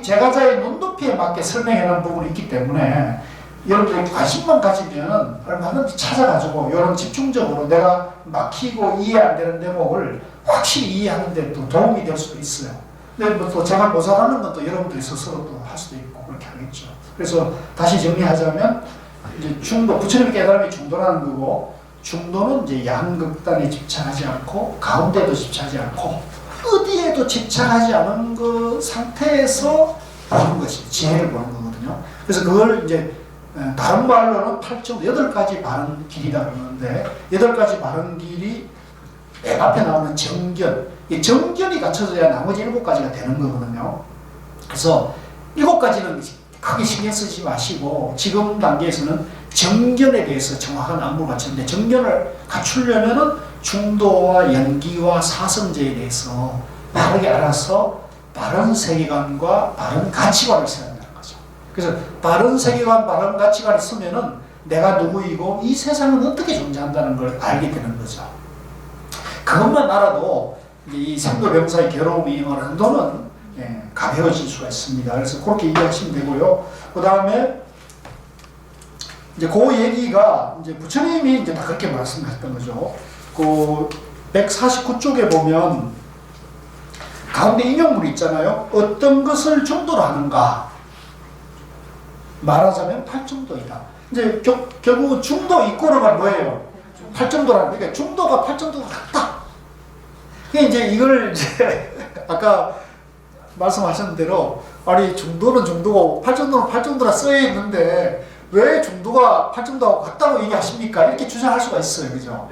제가자의 눈높이에 맞게 설명해 놓은 부분이 있기 때문에 여러분들이 관심만 가지면 얼마든지 찾아가지고 이런 집중적으로 내가 막히고 이해 안 되는 대목을 확실히 이해하는 데 또 도움이 될 수도 있어요. 근데 또 제가 모자라는 것도 여러분들이 스스로 또 할 수도 있고 그렇게 하겠죠. 그래서 다시 정리하자면 이제 중도, 부처님의 깨달음이 중도라는 거고 중도는 이제 양극단에 집착하지 않고 가운데도 집착하지 않고 어디에도 집착하지 않은 그 상태에서 보는 것이 지혜를 보는 거거든요. 그래서 그걸 이제 다른 말로는 8.8가지 바른 길이다 그러는데 8가지 바른 길이 맨 앞에 나오는 정견, 이 정견이 갖춰져야 나머지 7가지가 되는 거거든요. 그래서 7가지는 크게 신경 쓰지 마시고 지금 단계에서는 정견에 대해서 정확한 안목을 갖추는데 정견을 갖추려면은 중도와 연기와 사성제에 대해서 바르게 알아서 바른 세계관과 바른 가치관을 세워야 된다는 거죠. 그래서 바른 세계관, 바른 가치관이 있으면은 내가 누구이고 이 세상은 어떻게 존재한다는 걸 알게 되는 거죠. 그것만 알아도 이 생도병사의 괴로움이 어느 정도는 가벼워질 수가 있습니다. 그래서 그렇게 이해하시면 되고요. 그 다음에 이제 그 얘기가 이제 부처님이 이제 다 그렇게 말씀하셨던 거죠. 그 149쪽에 보면 가운데 인용물이 있잖아요. 어떤 것을 중도로 하는가? 말하자면 8정도이다. 이제 결국은 중도 이꼬르가 뭐예요? 8정도라는 그러니까 중도가 8정도가 같다. 이제 이걸 이제 아까 말씀하신 대로 아니 중도는 중도고 8정도는 8정도라 써야 있는데 왜 중도가 8정도하고 같다고 얘기하십니까? 이렇게 주장할 수가 있어요. 그죠?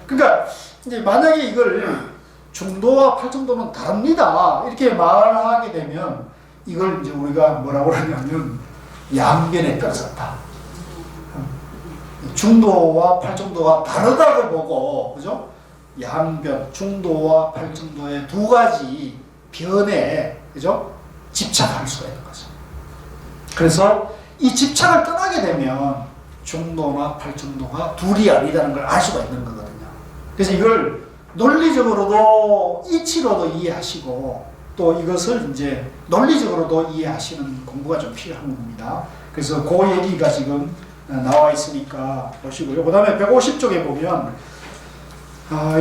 그러니까 이제 만약에 이걸 중도와 8정도는 다릅니다. 이렇게 말하게 되면 이걸 이제 우리가 뭐라고 그러냐면 양변에 떨어졌다. 중도와 팔정도가 다르다고 보고, 그죠? 양변, 중도와 팔정도의 두 가지 변에, 그죠? 집착할 수가 있는 거죠. 그래서 이 집착을 떠나게 되면 중도나 팔정도가 둘이 아니다는 걸 알 수가 있는 거거든요. 그래서 이걸 논리적으로도 이치로도 이해하시고 또 이것을 이제 논리적으로도 이해하시는 공부가 좀 필요한 겁니다. 그래서 그 얘기가 지금 나와 있으니까 보시고요. 그 다음에 150쪽에 보면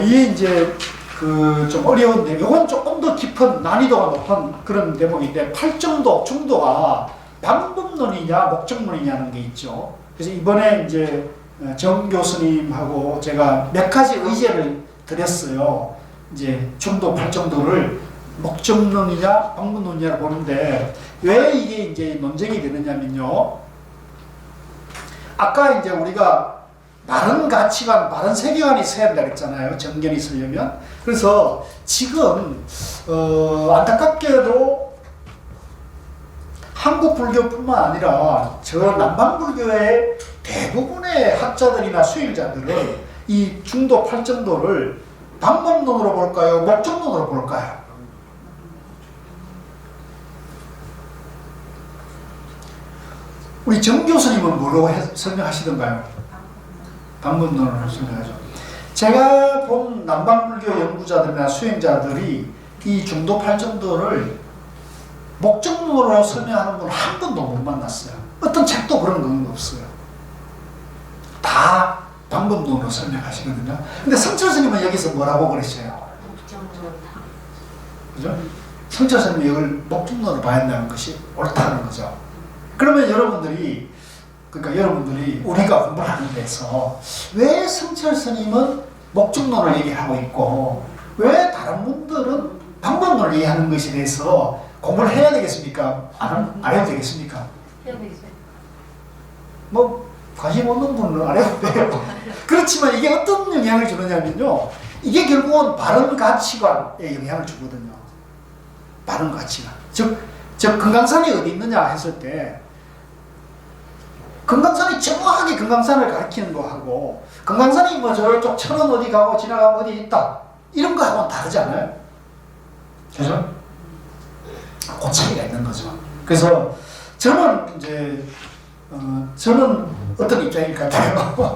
이게 이제 그 좀 어려운데 이건 조금 더 깊은 난이도가 높은 그런 대목인데 팔정도, 중도가 방법론이냐 목적론이냐는 게 있죠. 그래서 이번에 이제 정 교수님하고 제가 몇 가지 의제를 드렸어요. 이제 중도, 팔정도를 목적론이냐 방법론이냐를 보는데 왜 이게 이제 논쟁이 되느냐면요. 아까 이제 우리가 바른 가치관, 바른 세계관이 있어야 된다고 했잖아요. 정견이 있으려면. 그래서 지금 안타깝게도 한국 불교뿐만 아니라 저 남방 불교의 대부분의 학자들이나 수행자들은 이 중도, 팔정도를 방법론으로 볼까요? 목적론으로 볼까요? 우리 정 교수님은 뭐라고 설명하시던가요? 방법론으로 설명하죠. 제가 본 남방불교 연구자들이나 수행자들이 이 중도, 팔정도를 목적론으로 설명하는 분 한 번도 못 만났어요. 어떤 책도 그런 건 없어요. 다 방법론으로 설명하시거든요. 근데 성철 스님은 여기서 뭐라고 그러셔요? 그죠? 성철 스님이 이걸 목적론으로 봐야 한다는 것이 옳다는 거죠. 그러면 여러분들이 우리가 공부를 하는 데서 왜 성철 스님은 목적론을 얘기하고 있고 왜 다른 분들은 방법론을 얘기하는 것에 대해서 공부를 해야 되겠습니까? 안 해도 되겠습니까?
해야 되겠어요.
뭐 관심 없는 분은 안 해도 돼요. 그렇지만 이게 어떤 영향을 주느냐면요. 이게 결국은 바른 가치관에 영향을 주거든요. 바른 가치관. 즉 금강산이 어디 있느냐 했을 때 금강산이 정확하게 금강산을 가리키는 거하고 금강산이 뭐 저쪽 천원 어디 가고 지나가면 어디 있다 이런 거하고는 다르지 않아요? 그죠? 그 차이가 있는 거죠. 그래서 저는 이제 저는 어떤 입장일 것 같아요?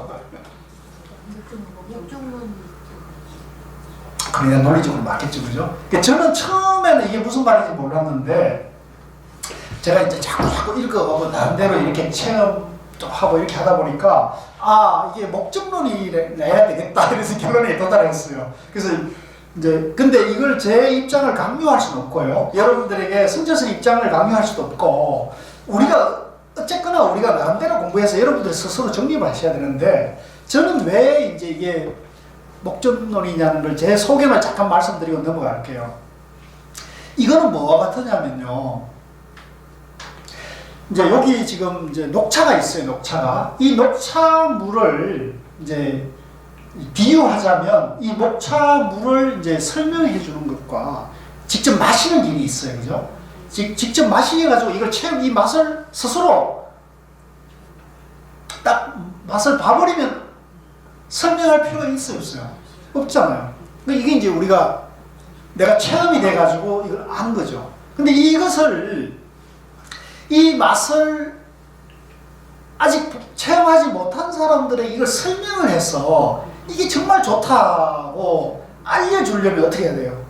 그래야 논리적으로 맞겠죠, 그죠? 저는 처음에는 이게 무슨 말인지 몰랐는데 제가 이제 자꾸 읽어가고 나름대로 이렇게 체험 좀 하고 이렇게 하다 보니까 이게 목적론이 내야 되겠다 이래서 결론에 도달했어요. 그래서 이제 근데 이걸 제 입장을 강요할 수는 없고요. 여러분들에게 성철선 입장을 강요할 수도 없고 우리가 어쨌거나 우리가 나름대로 공부해서 여러분들 스스로 정립을 하셔야 되는데 저는 왜 이제 이게 목적론이냐는 걸 제 소견을 잠깐 말씀드리고 넘어갈게요. 이거는 뭐와 같으냐면요. 이제 여기 지금 이제 녹차가 있어요. 녹차가 이 녹차물을 이제 비유하자면 이 녹차물을 이제 설명해 주는 것과 직접 마시는 일이 있어요. 그죠? 직접 마시게 가지고 이걸 이 맛을 스스로 딱 맛을 봐버리면 설명할 필요가 있어요, 없어요? 없잖아요. 그러니까 이게 이제 내가 체험이 돼가지고 이걸 안 거죠. 근데 이 맛을 아직 체험하지 못한 사람들에게 이걸 설명을 해서 이게 정말 좋다고 알려주려면 어떻게 해야 돼요?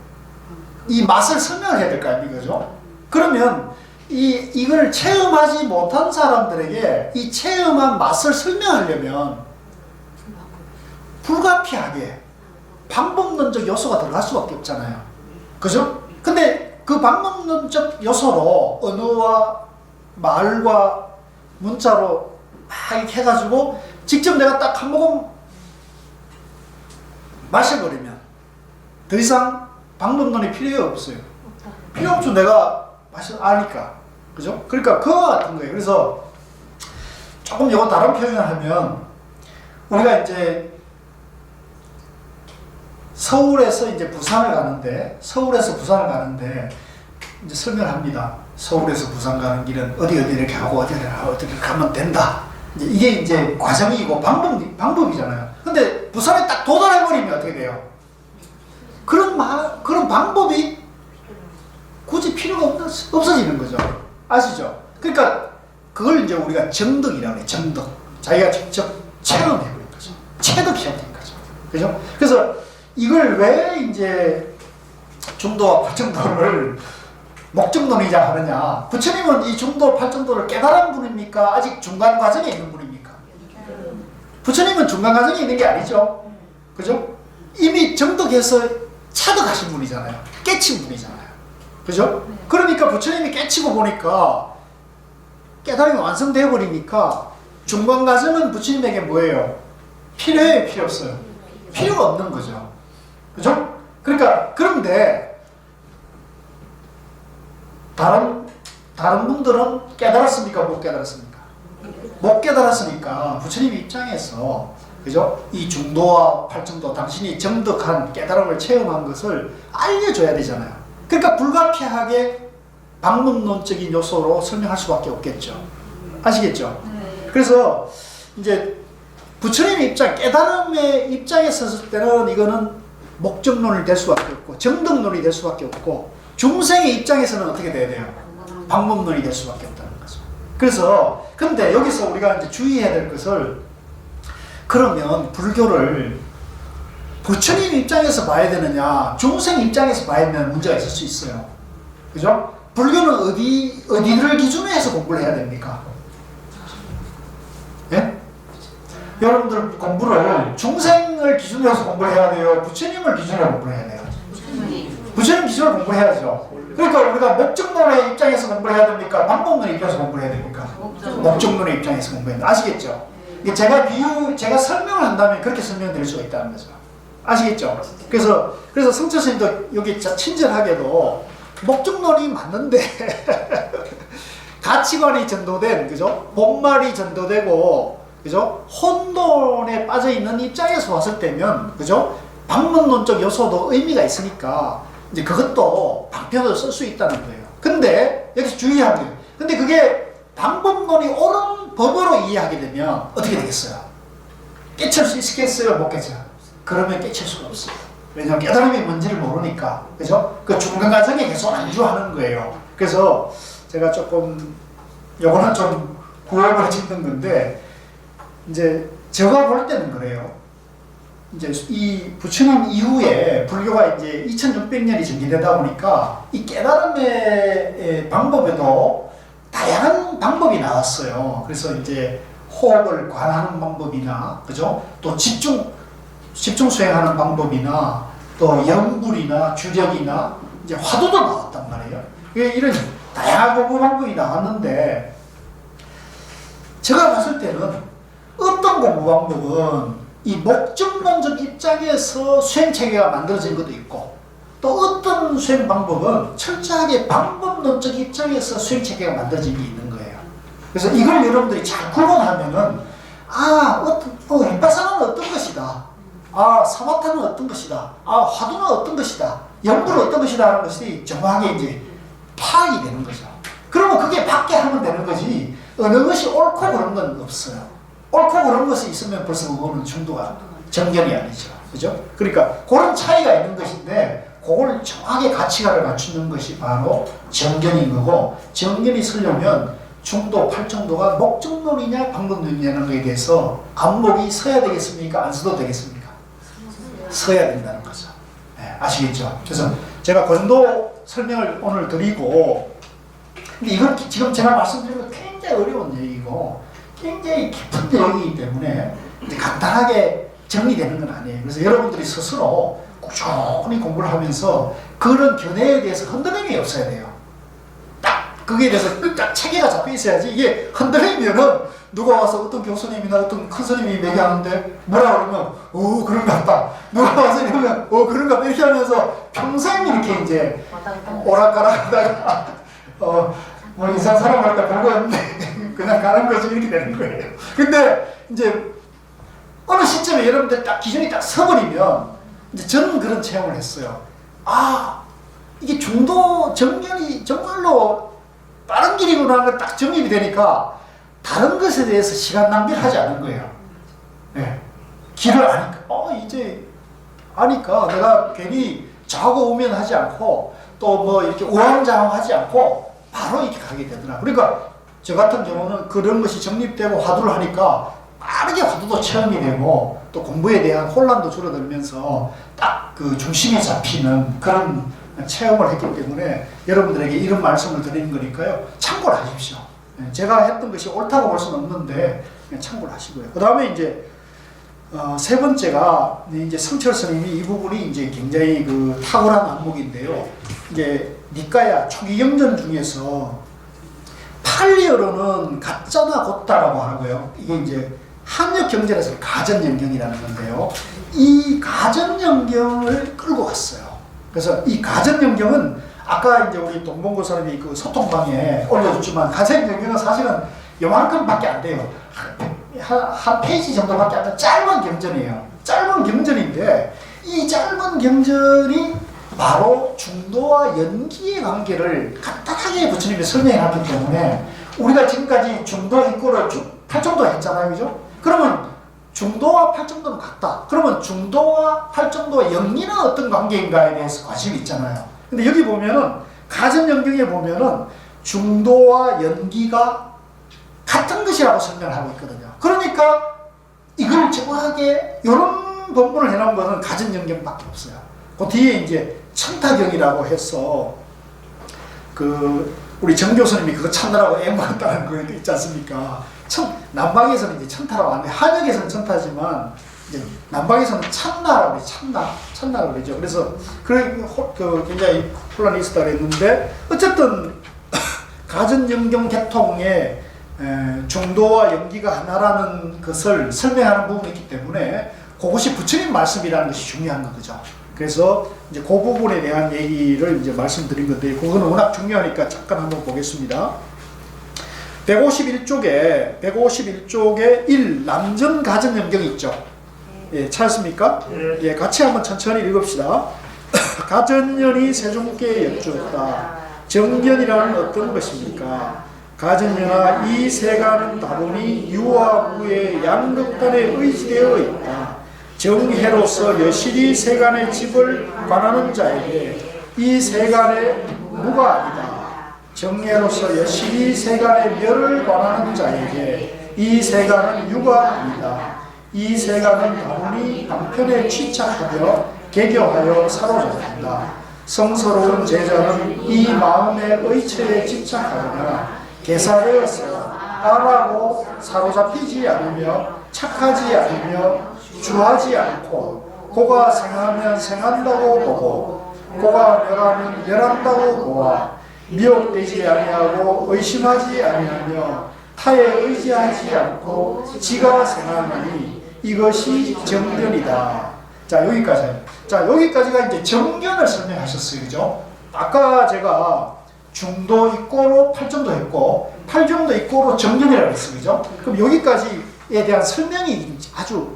이 맛을 설명을 해야 될 거 아닙니까? 그죠? 그러면 이걸 체험하지 못한 사람들에게 이 체험한 맛을 설명하려면 불가피하게 방법론적 요소가 들어갈 수밖에 없잖아요. 그죠? 근데 그 방법론적 요소로 언어와 말과 문자로 막 이렇게 해가지고 직접 내가 딱 한 모금 마셔버리면 더 이상 방법론이 필요 없어요. 필요 없죠. 내가 아니까. 그죠? 그러니까 그와 같은 거예요. 그래서 조금 이거 다른 표현을 하면 우리가 이제 서울에서 부산을 가는데 이제 설명을 합니다. 서울에서 부산 가는 길은 어디 이렇게 하고 어디 가면 된다. 이게 이제 과정이고 방법이잖아요. 근데 부산에 딱 도달해버리면 어떻게 돼요? 그런 방법이 굳이 필요가 없어지는 거죠. 아시죠? 그러니까 그걸 이제 우리가 정덕이라고 해요. 정덕. 자기가 직접 체험해버린 거죠. 체득해버린 거죠. 그죠? 그래서 이걸 왜 이제 중도와 팔정도를 목적론이자 하느냐. 부처님은 이 중도, 팔정도를 깨달은 분입니까? 아직 중간 과정에 있는 분입니까? 부처님은 중간 과정에 있는 게 아니죠. 그죠? 이미 정덕해서 차득하신 분이잖아요. 깨친 분이잖아요. 그죠? 그러니까 부처님이 깨치고 보니까 깨달음이 완성되어 버리니까 중간 과정은 부처님에게 뭐예요? 필요해요? 필요 없어요? 필요가 없는 거죠. 그죠? 그러니까 그런데 다른 분들은 깨달았습니까? 못 깨달았습니까? 못 깨달았으니까 부처님 입장에서 그죠? 이 중도와 팔정도 당신이 정득한 깨달음을 체험한 것을 알려줘야 되잖아요. 그러니까 불가피하게 방법론적인 요소로 설명할 수밖에 없겠죠. 아시겠죠? 그래서 이제 부처님 입장, 깨달음의 입장에 섰을 때는 이거는 목적론이 될 수밖에 없고 정덕론이 될 수밖에 없고 중생의 입장에서는 어떻게 돼야 돼요? 방법론이 될 수밖에 없다는 거죠. 그래서 근데 여기서 우리가 이제 주의해야 될 것을 그러면 불교를 부처님 입장에서 봐야 되느냐 중생 입장에서 봐야 되는 문제가 있을 수 있어요. 그죠? 불교는 어디를 기준으로 해서 공부를 해야 됩니까? 예? 여러분들 공부를 중생을 기준으로 해서 공부를 해야 돼요? 부처님을 기준으로 공부를 해야 돼요? 부처님 기준으로 공부를 해야죠. 그러니까 우리가 목적론의 입장에서 공부를 해야 됩니까? 방법론의 입장에서 공부를 해야 됩니까? 목적론의 입장에서 공부해야 됩니다. 아시겠죠? 제가 설명을 한다면 그렇게 설명드릴 수가 있다는 거죠. 아시겠죠? 그래서 성철 스님도 여기 친절하게도 목적론이 맞는데 가치관이 전도된, 그죠? 본말이 전도되고, 그죠? 혼돈에 빠져 있는 입장에서 왔을 때면, 그죠? 방법론적 요소도 의미가 있으니까 이제 그것도 방편으로 쓸 수 있다는 거예요. 근데 여기서 주의해야 돼요. 근데 그게 방법론이 옳은 법으로 이해하게 되면 어떻게 되겠어요? 깨칠 수 있겠어요? 못 깨쳐요? 그러면 깨칠 수가 없어요. 왜냐하면 깨달음이 뭔지를 모르니까. 그죠? 그 중간 과정에 계속 안주하는 거예요. 그래서 제가 조금 요거는 좀 구역을 짓는 건데 이제 제가 볼 때는 그래요. 이제 이 부처님 이후에 불교가 이제 2600년이 전개되다 보니까 이 깨달음의 방법에도 다양한 방법이 나왔어요. 그래서 이제 호흡을 관하는 방법이나, 그죠? 또 집중 수행하는 방법이나, 또 영불이나 주력이나, 이제 화두도 나왔단 말이에요. 이런 다양한 공부 방법이 나왔는데, 제가 봤을 때는 어떤 공부 방법은 이 목적론적 입장에서 수행체계가 만들어진 것도 있고 또 어떤 수행 방법은 철저하게 방법론적 입장에서 수행체계가 만들어진 게 있는 거예요. 그래서 이걸 여러분들이 잘 구분하면은 윗바사는 어떤 것이다. 사마타는 어떤 것이다. 화두는 어떤 것이다. 영불은 어떤 것이다 하는 것이 정확하게 이제 파악이 되는 거죠. 그러면 그게 밖에 하면 되는 거지 어느 것이 옳고 그런 건 없어요. 옳고 그런 것이 있으면 벌써 그거는 중도가 정견이 아니죠. 그죠? 그러니까 그런 차이가 있는 것인데 그걸 정확하게 가치관을 맞추는 것이 바로 정견인 거고 정견이 서려면 중도, 팔정도가 목적론이냐 방법론이냐는 것에 대해서 안목이 서야 되겠습니까? 안 서도 되겠습니까? 서야 된다는 거죠. 네, 아시겠죠? 그래서 제가 그 정도 설명을 오늘 드리고 근데 이건 지금 제가 말씀드린 건 굉장히 어려운 얘기고 굉장히 깊은 내용이기 때문에 간단하게 정리되는 건 아니에요. 그래서 여러분들이 스스로 꾸준히 공부를 하면서 그런 견해에 대해서 흔들림이 없어야 돼요. 딱 거기에 대해서 딱 체계가 잡혀 있어야지 이게 흔들리면은 누가 와서 어떤 교수님이나 어떤 큰 스님이 얘기하는데 뭐라 그러면 그런 것 같다. 누가 와서 이러면 그런 것 같다. 이렇게 하면서 평생 이렇게 이제 오락가락 하다가 뭐 이상 사람 할까 별거 없는데 그냥 가는 거지 이렇게 되는 거예요. 근데 이제 어느 시점에 여러분들 딱 기준이 딱 서버리면 이제 저는 그런 체험을 했어요. 이게 중도 정견이 정말로 빠른 길이구나 하는 걸 딱 정립이 되니까 다른 것에 대해서 시간 낭비를 하지 않는 거예요. 네. 길을 아니까 이제 아니까 내가 괜히 자고 오면 하지 않고 또 뭐 이렇게 우왕좌왕하지 않고 바로 이렇게 가게 되더라. 그러니까 저 같은 경우는 그런 것이 정립되고 화두를 하니까 빠르게 화두도 체험이 되고 또 공부에 대한 혼란도 줄어들면서 딱 그 중심에 잡히는 그런 체험을 했기 때문에 여러분들에게 이런 말씀을 드리는 거니까요. 참고를 하십시오. 제가 했던 것이 옳다고 볼 수는 없는데 참고를 하시고요. 그 다음에 이제 세 번째가 이제 성철 스님이 이 부분이 이제 굉장히 그 탁월한 안목인데요. 이제 니까야 초기 경전 중에서 팔리어로는 가짜나 곧다라고 하고요. 이게 이제 한역 경전에서 가전연경이라는 건데요. 이 가전연경을 끌고 왔어요. 그래서 이 가전연경은 아까 이제 우리 동봉고 사람이 그 소통방에 올려줬지만 가전연경은 사실은 요만큼밖에 안 돼요. 한 페이지 정도밖에 안 돼요. 짧은 경전이에요. 짧은 경전인데 이 짧은 경전이 바로 중도와 연기의 관계를 간단하게 부처님이 설명했기 때문에 우리가 지금까지 중도 입구를 팔정도 했잖아요. 그죠? 그러면 중도와 팔정도는 같다. 그러면 중도와 팔정도와 연기는 어떤 관계인가에 대해서 관심이 있잖아요. 근데 여기 보면은 가전연경에 보면은 중도와 연기가 같은 것이라고 설명을 하고 있거든요. 그러니까 이걸 정확하게 이런 본문을 해놓은 것은 가전연경밖에 없어요. 그 뒤에 이제 천타경이라고 해서 그 우리 정 교수님이 그거 찾느라고 애먹었다는 거 있지 않습니까? 남방에서는 이제 천타라고 하는데 한역에서는 천타지만 이제 남방에서는 참나라고 해요. 참나라고 그러죠. 그래서 그 굉장히 혼란이 있었다 그랬는데 어쨌든 가전연경 계통에 중도와 연기가 하나라는 것을 설명하는 부분이 있기 때문에 그것이 부처님 말씀이라는 것이 중요한 거죠. 그래서 이제 그 부분에 대한 얘기를 이제 말씀드린 건데 그거는 워낙 중요하니까 잠깐 한번 보겠습니다. 151쪽에 1 남전 가전연경이 있죠. 예, 찾았습니까? 예, 같이 한번 천천히 읽읍시다. 가전연이 세종께 여쭈었다. 정견이라는 어떤 것입니까? 가전연아 이 세간은 다분히 유와 무의 양극단에 의지되어 있다. 정해로서 여실히 세간의 집을 관하는 자에게 이 세간의 무가 아니다. 정해로서 여실히 세간의 멸을 관하는 자에게 이 세간은 유가 아니다. 이 세간은 다분히 방편에 취착하여 개교하여 사로잡힌다. 성스러운 제자는 이 마음의 의처에 집착하거나 개사되어서 안하고 사로잡히지 않으며 착하지 않으며 주하지 않고 고가 생하면 생한다고 보고 고가 멸하면 멸한다고 보아 미혹되지 아니하고 의심하지 아니하며 타에 의지하지 않고 지가 생하니 이것이 정견이다. 자 여기까지가 이제 정견을 설명하셨어요. 그죠? 아까 제가 중도 입고로 팔정도 했고 팔정도 입고로 정견이라고 했어요. 그죠? 그럼 여기까지에 대한 설명이 아주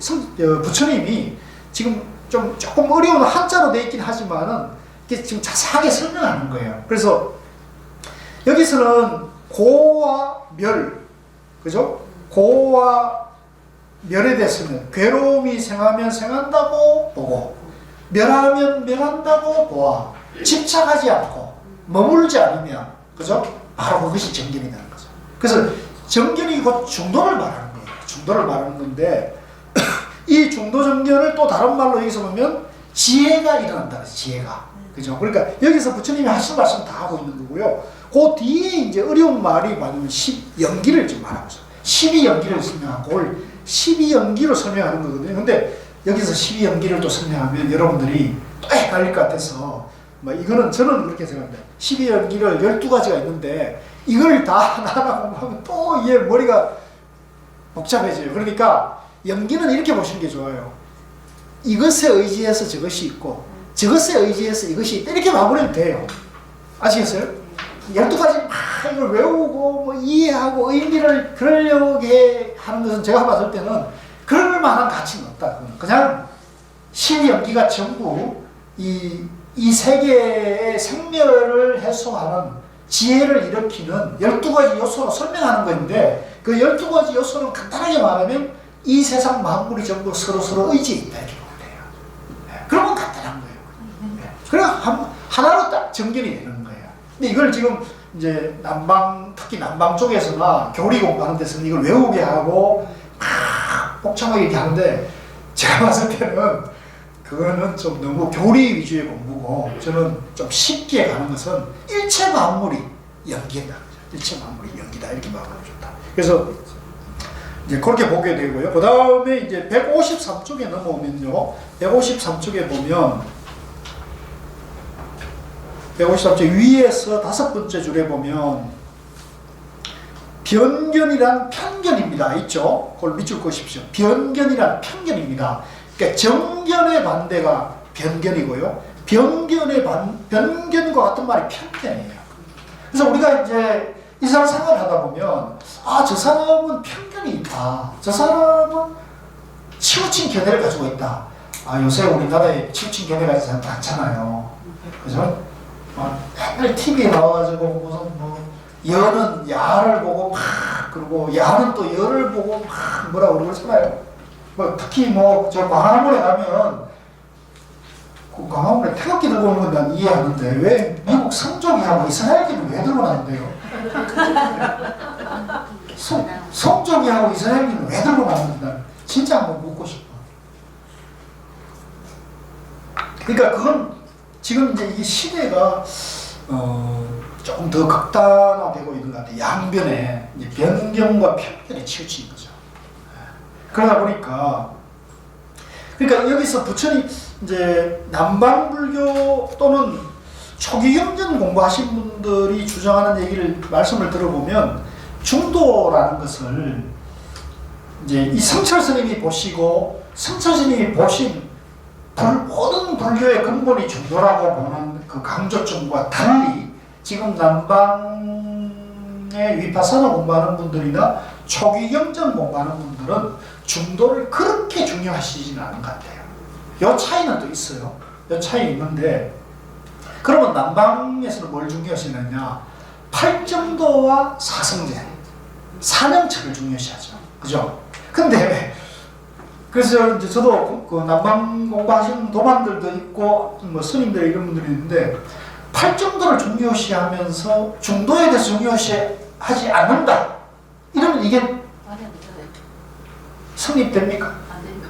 부처님이 지금 조금 어려운 한자로 되어 있긴 하지만은 이게 지금 자세하게 설명하는 거예요. 그래서 여기서는 고와 멸, 그죠? 고와 멸에 대해서는 괴로움이 생하면 생한다고 보고 멸하면 멸한다고 보아 집착하지 않고 머물지 않으면, 그죠? 바로 그것이 정견이라는 거죠. 그래서 정견이 곧 중도를 말하는 거예요. 중도를 말하는 건데 이 중도 정견을 또 다른 말로 여기서 보면 지혜가 일어난다. 지혜가. 그죠? 그러니까 여기서 부처님이 하신 말씀 다 하고 있는 거고요. 그 뒤에 이제 어려운 말이 뭐냐면 10연기를 좀 말하고 있어요. 12연기를 설명하고 12연기로 설명하는 거거든요. 근데 여기서 12연기를 또 설명하면 여러분들이 또 헷갈릴 것 같아서 이거는 저는 그렇게 생각합니다. 12연기를 12가지가 있는데 이걸 다 하나하나 공부하면 또 이게 머리가 복잡해져요. 그러니까 연기는 이렇게 보시는 게 좋아요. 이것에 의지해서 저것이 있고 저것에 의지해서 이것이 있다. 이렇게 마무리는 돼요. 아시겠어요? 12가지 막 이걸 외우고 뭐 이해하고 의미를 그러려고 하는 것은 제가 봤을 때는 그럴 만한 가치는 없다. 그냥 12연기가 전부 이 세계의 생멸을 해소하는 지혜를 일으키는 12가지 요소로 설명하는 건데 그 12가지 요소는 간단하게 말하면 이 세상 만물이 전부 서로서로 의지에 있다 이렇게 보면 돼요. 그러면 간단한 거예요. 그래 하나로 딱 정견이 되는 거예요. 근데 이걸 지금 이제 특히 남방 쪽에서나 교리 공부하는 데서는 이걸 외우게 하고 막 복잡하게 이렇게 하는데 제가 봤을 때는 그거는 좀 너무 교리 위주의 공부고 저는 좀 쉽게 가는 것은 일체 만물이 연기다. 일체 만물이 연기다 이렇게 말하면 좋다. 그래서 이제 그렇게 보게 되고요. 그 다음에 이제 153쪽에 넘어오면요. 153쪽에 보면 153쪽 위에서 5번째 줄에 보면 변견이란 편견입니다. 있죠? 그걸 밑줄 그으십시오. 변견이란 편견입니다. 그러니까 정견의 반대가 변견이고요. 변견과 같은 말이 편견이에요. 그래서 우리가 이제 일상생활을 하다 보면 저 사람은 편견이 있다. 저 사람은 치우친 견해를 가지고 있다. 요새 우리나라에 치우친 견해가 잘 많잖아요. 그죠? 맨날 TV에 나와가지고 무슨 여는 야를 보고 막 그러고 야는 또 여를 보고 막 뭐라 그러잖아요. 특히 저 광화문에 가면 그 광화문에 태극기 들고 오는 건 난 이해하는데 왜 미국 성조기하고 이스라엘기는 왜 들고 나는데요? 성조기하고 이스라엘기는 왜 들고 나는데 진짜 한번 묻고 싶어. 그러니까 그건 지금 이제 이 시대가 조금 더 극단화되고 있는 것 같아요. 양변에 이제 변경과 편견에 치우친 거죠. 그러다 보니까 그러니까 여기서 부처님 이제 남방불교 또는 초기경전 공부하신 분들이 주장하는 말씀을 들어보면 중도라는 것을 이제 이 성철 스님이 보시고 성철 스님이 보신 모든 불교의 근본이 중도라고 보는 그 강조점과 달리 지금 남방의 위파사나 공부하는 분들이나 초기경전 공부하는 분들은 중도를 그렇게 중요하시지는 않은 것 같아요. 요 차이는 또 있어요. 요 차이 있는데 그러면 남방에서는 뭘 중요시하느냐? 팔정도와 사성제, 사명처를 중요시하죠. 그죠? 근데 그래서 이제 저도 그 남방 공부하시는 도반들도 있고 스님들 이런 분들이 있는데 팔정도를 중요시하면서 중도에 대해서 중요시하지 않는다. 이러면 이게 성립됩니까?
안 됩니다.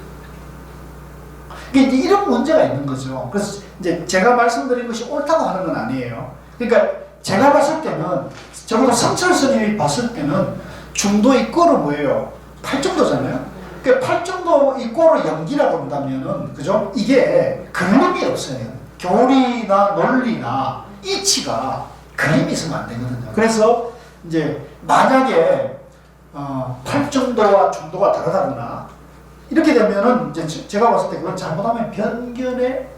이게 이런 문제가 있는 거죠. 그래서 이제 제가 말씀드린 것이 옳다고 하는 건 아니에요. 그러니까 제가 봤을 때는 적어도 성철 스님이 봤을 때는 중도 이꼬르 뭐예요? 팔정도잖아요. 그러니까 팔정도 이꼬르 연기라고 한다면은 그죠? 이게 그림이 없어요. 교리나 논리나 이치가 그림이 있으면 안 되거든요. 그래서 이제 만약에 팔정도와 중도가 다르다거나 이렇게 되면은 이제 제가 봤을 때 그건 잘못하면 변견에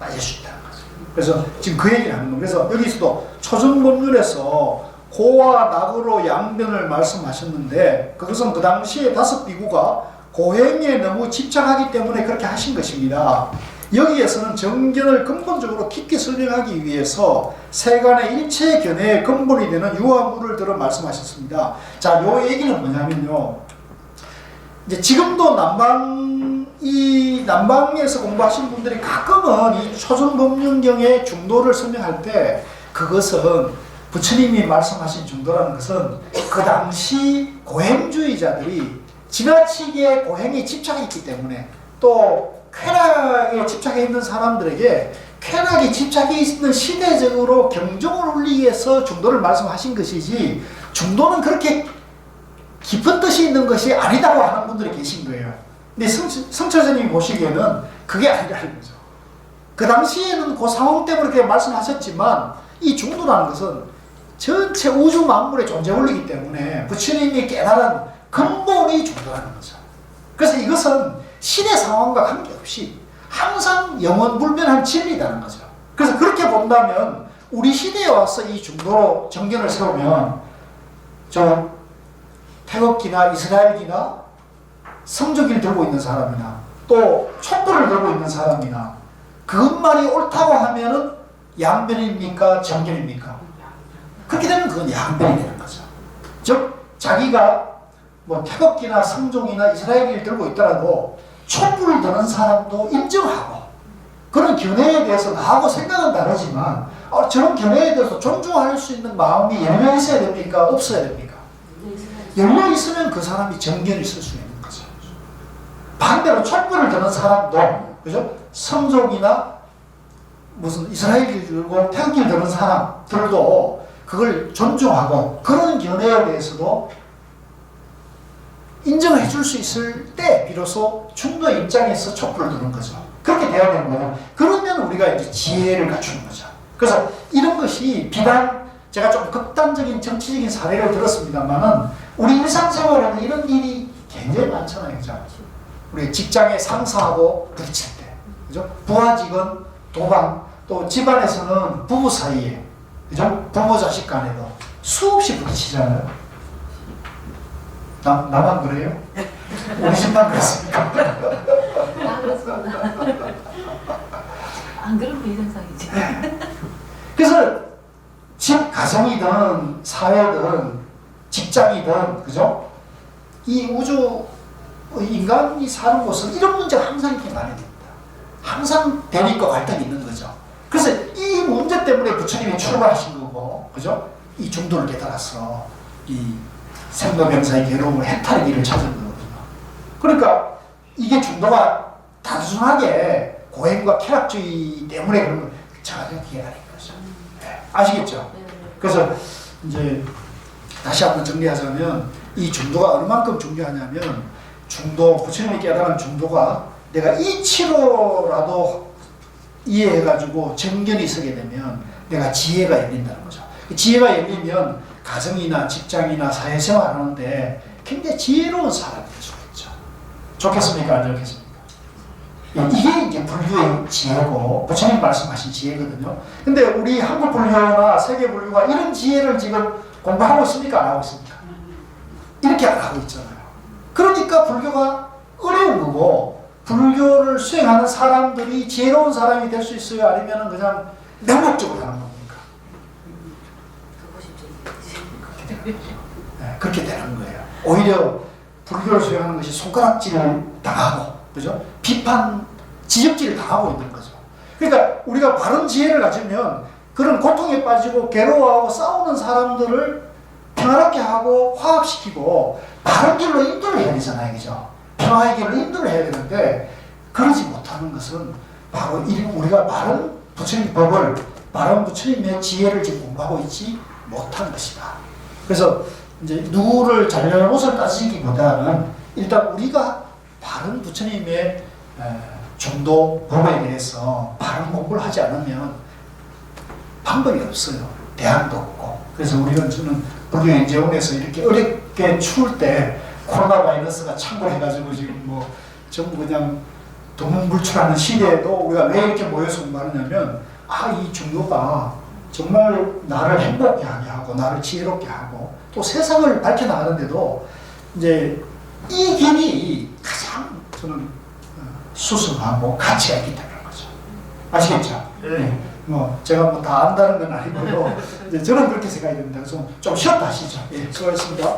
빠질 수 있다는 거죠. 그래서 지금 그 얘기를 하는 거예요. 그래서 여기서도 초전법률에서 고와 낙으로 양변을 말씀하셨는데 그것은 그 당시에 5 비구가 고행에 너무 집착하기 때문에 그렇게 하신 것입니다. 여기에서는 정견을 근본적으로 깊게 설명하기 위해서 세간의 일체 견해의 근본이 되는 유화물을 들어 말씀하셨습니다. 자, 요 얘기는 뭐냐면요. 이제 지금도 남방에서 공부하신 분들이 가끔은 이 초전법륜경의 중도를 설명할 때 그것은 부처님이 말씀하신 중도라는 것은 그 당시 고행주의자들이 지나치게 고행에 집착했기 때문에 또 쾌락에 집착해 있는 사람들에게 쾌락에 집착해 있는 시대적으로 경종을 울리기 위해서 중도를 말씀하신 것이지 중도는 그렇게 깊은 뜻이 있는 것이 아니다고 하는 분들이 계신 거예요. 근데 성철스님이 보시기에는 그게 아니라는 거죠. 그 당시에는 그 상황 때문에 그렇게 말씀하셨지만 이 중도라는 것은 전체 우주 만물의 존재 원리이기 때문에 부처님이 깨달은 근본이 중도라는 거죠. 그래서 이것은 시대 상황과 관계없이 항상 영원불변한 진리라는 거죠. 그래서 그렇게 본다면 우리 시대에 와서 이 중도로 정견을 세우면 저 태극기나 이스라엘기나 성조기를 들고 있는 사람이나 또 촛불을 들고 있는 사람이나 그것만이 옳다고 하면은 양변입니까? 정견입니까? 그렇게 되면 그건 양변이 되는 거죠. 즉 자기가 뭐 태극기나 성종이나 이스라엘을 들고 있더라도 촛불을 드는 사람도 인정하고 그런 견해에 대해서 나하고 생각은 다르지만 저런 견해에 대해서 존중할 수 있는 마음이 열려 있어야 됩니까? 없어야 됩니까? 열려 있으면 그 사람이 정견이 있을 수 있는 거죠. 반대로 촛불을 드는 사람도 그죠? 성족이나 무슨 이스라엘을 들고 태극기를 드는 사람들도 그걸 존중하고 그런 견해에 대해서도 인정해 줄 수 있을 때 비로소 중도 입장에서 촛불을 드는 거죠. 그렇게 돼야 되는 거예요. 그러면 우리가 이제 지혜를 갖추는 거죠. 그래서 이런 것이 비단 제가 좀 극단적인 정치적인 사례를 들었습니다만은 우리 일상생활에는 이런 일이 굉장히 많잖아요. 그죠? 우리 직장의 상사하고 부딪힐 때, 그죠? 부하 직원, 도방, 또 집안에서는 부부 사이에, 그죠? 부모 자식 간에도 수없이 부딪히잖아요. 나만 그래요? 우리 집만 그렇습니까?
안 그러면 이상상이지.
그래서 집 가정이든 사회든 직장이든 그죠? 이 우주 인간이 사는 곳은 이런 문제가 항상 이렇게 마련됩니다. 항상 대립과 갈등이 있는 거죠. 그래서 이 문제 때문에 부처님이 출발하신 거고, 그죠? 이 중도를 깨달아서 이 생로병사의 괴로움을 해탈하기를 찾은 거거든요. 그러니까 이게 중도가 단순하게 고행과 쾌락주의 때문에 그런 걸 전혀 기회가 아닌 거죠. 네. 아시겠죠? 그래서 이제 다시 한번 정리하자면 이 중도가 얼마만큼 중요하냐면 중도, 부처님이 깨달은 중도가 내가 이치로라도 이해해가지고 정견이 서게 되면 내가 지혜가 열린다는 거죠. 지혜가 열리면 가정이나 직장이나 사회생활 하는데 굉장히 지혜로운 사람이 될 수가 있죠. 좋겠습니까? 안 좋겠습니까? 이게 이제 불교의 지혜고 부처님 말씀하신 지혜거든요. 근데 우리 한국 불교나 세계 불교가 이런 지혜를 지금 공부하고 있습니까? 안 하고 있습니까? 이렇게 안 하고 있잖아요. 그러니까 불교가 어려운 거고 불교를 수행하는 사람들이 지혜로운 사람이 될 수 있어요? 아니면 그냥 명목적으로 하는 겁니까? 네, 그렇게 되는 거예요. 오히려 불교를 수행하는 것이 손가락질을 당하고, 그죠? 비판, 지적질을 당하고 있는 거죠. 그러니까 우리가 바른 지혜를 가지면 그런 고통에 빠지고 괴로워하고 싸우는 사람들을 평화롭게 하고 화합시키고 바른 길로 인도를 해야 되잖아요. 그죠? 평화의 길로 인도를 해야 되는데 그러지 못하는 것은 바로 우리가 바른 부처님 법을, 바른 부처님의 지혜를 지금 공부하고 있지 못한 것이다. 그래서 이제 누구를 잘잘못을 따지기보다는 일단 우리가 바른 부처님의 중도 법에 대해서 바른 공부를 하지 않으면 방법이 없어요. 대안도 없고. 그래서 우리는 저는 불교행제원에서 이렇게 어렵게 추울 때 코로나 바이러스가 창궐해가지고 지금 뭐 전부 그냥 도문불출하는 시대에도 우리가 왜 이렇게 모여서 공부하느냐면 이 중도가 정말 나를 행복하게 하고 나를 지혜롭게 하고 또 세상을 밝혀나가는데도 이제 이 길이 가장 저는 수승하고 가치가 있기 때문인 거죠. 아시겠죠? 네. 뭐 제가 뭐 다 안다는 건 아니고요. 이제 저는 그렇게 생각이 됩니다. 그래서 좀 쉬었다 하시죠. 예, 수고하셨습니다.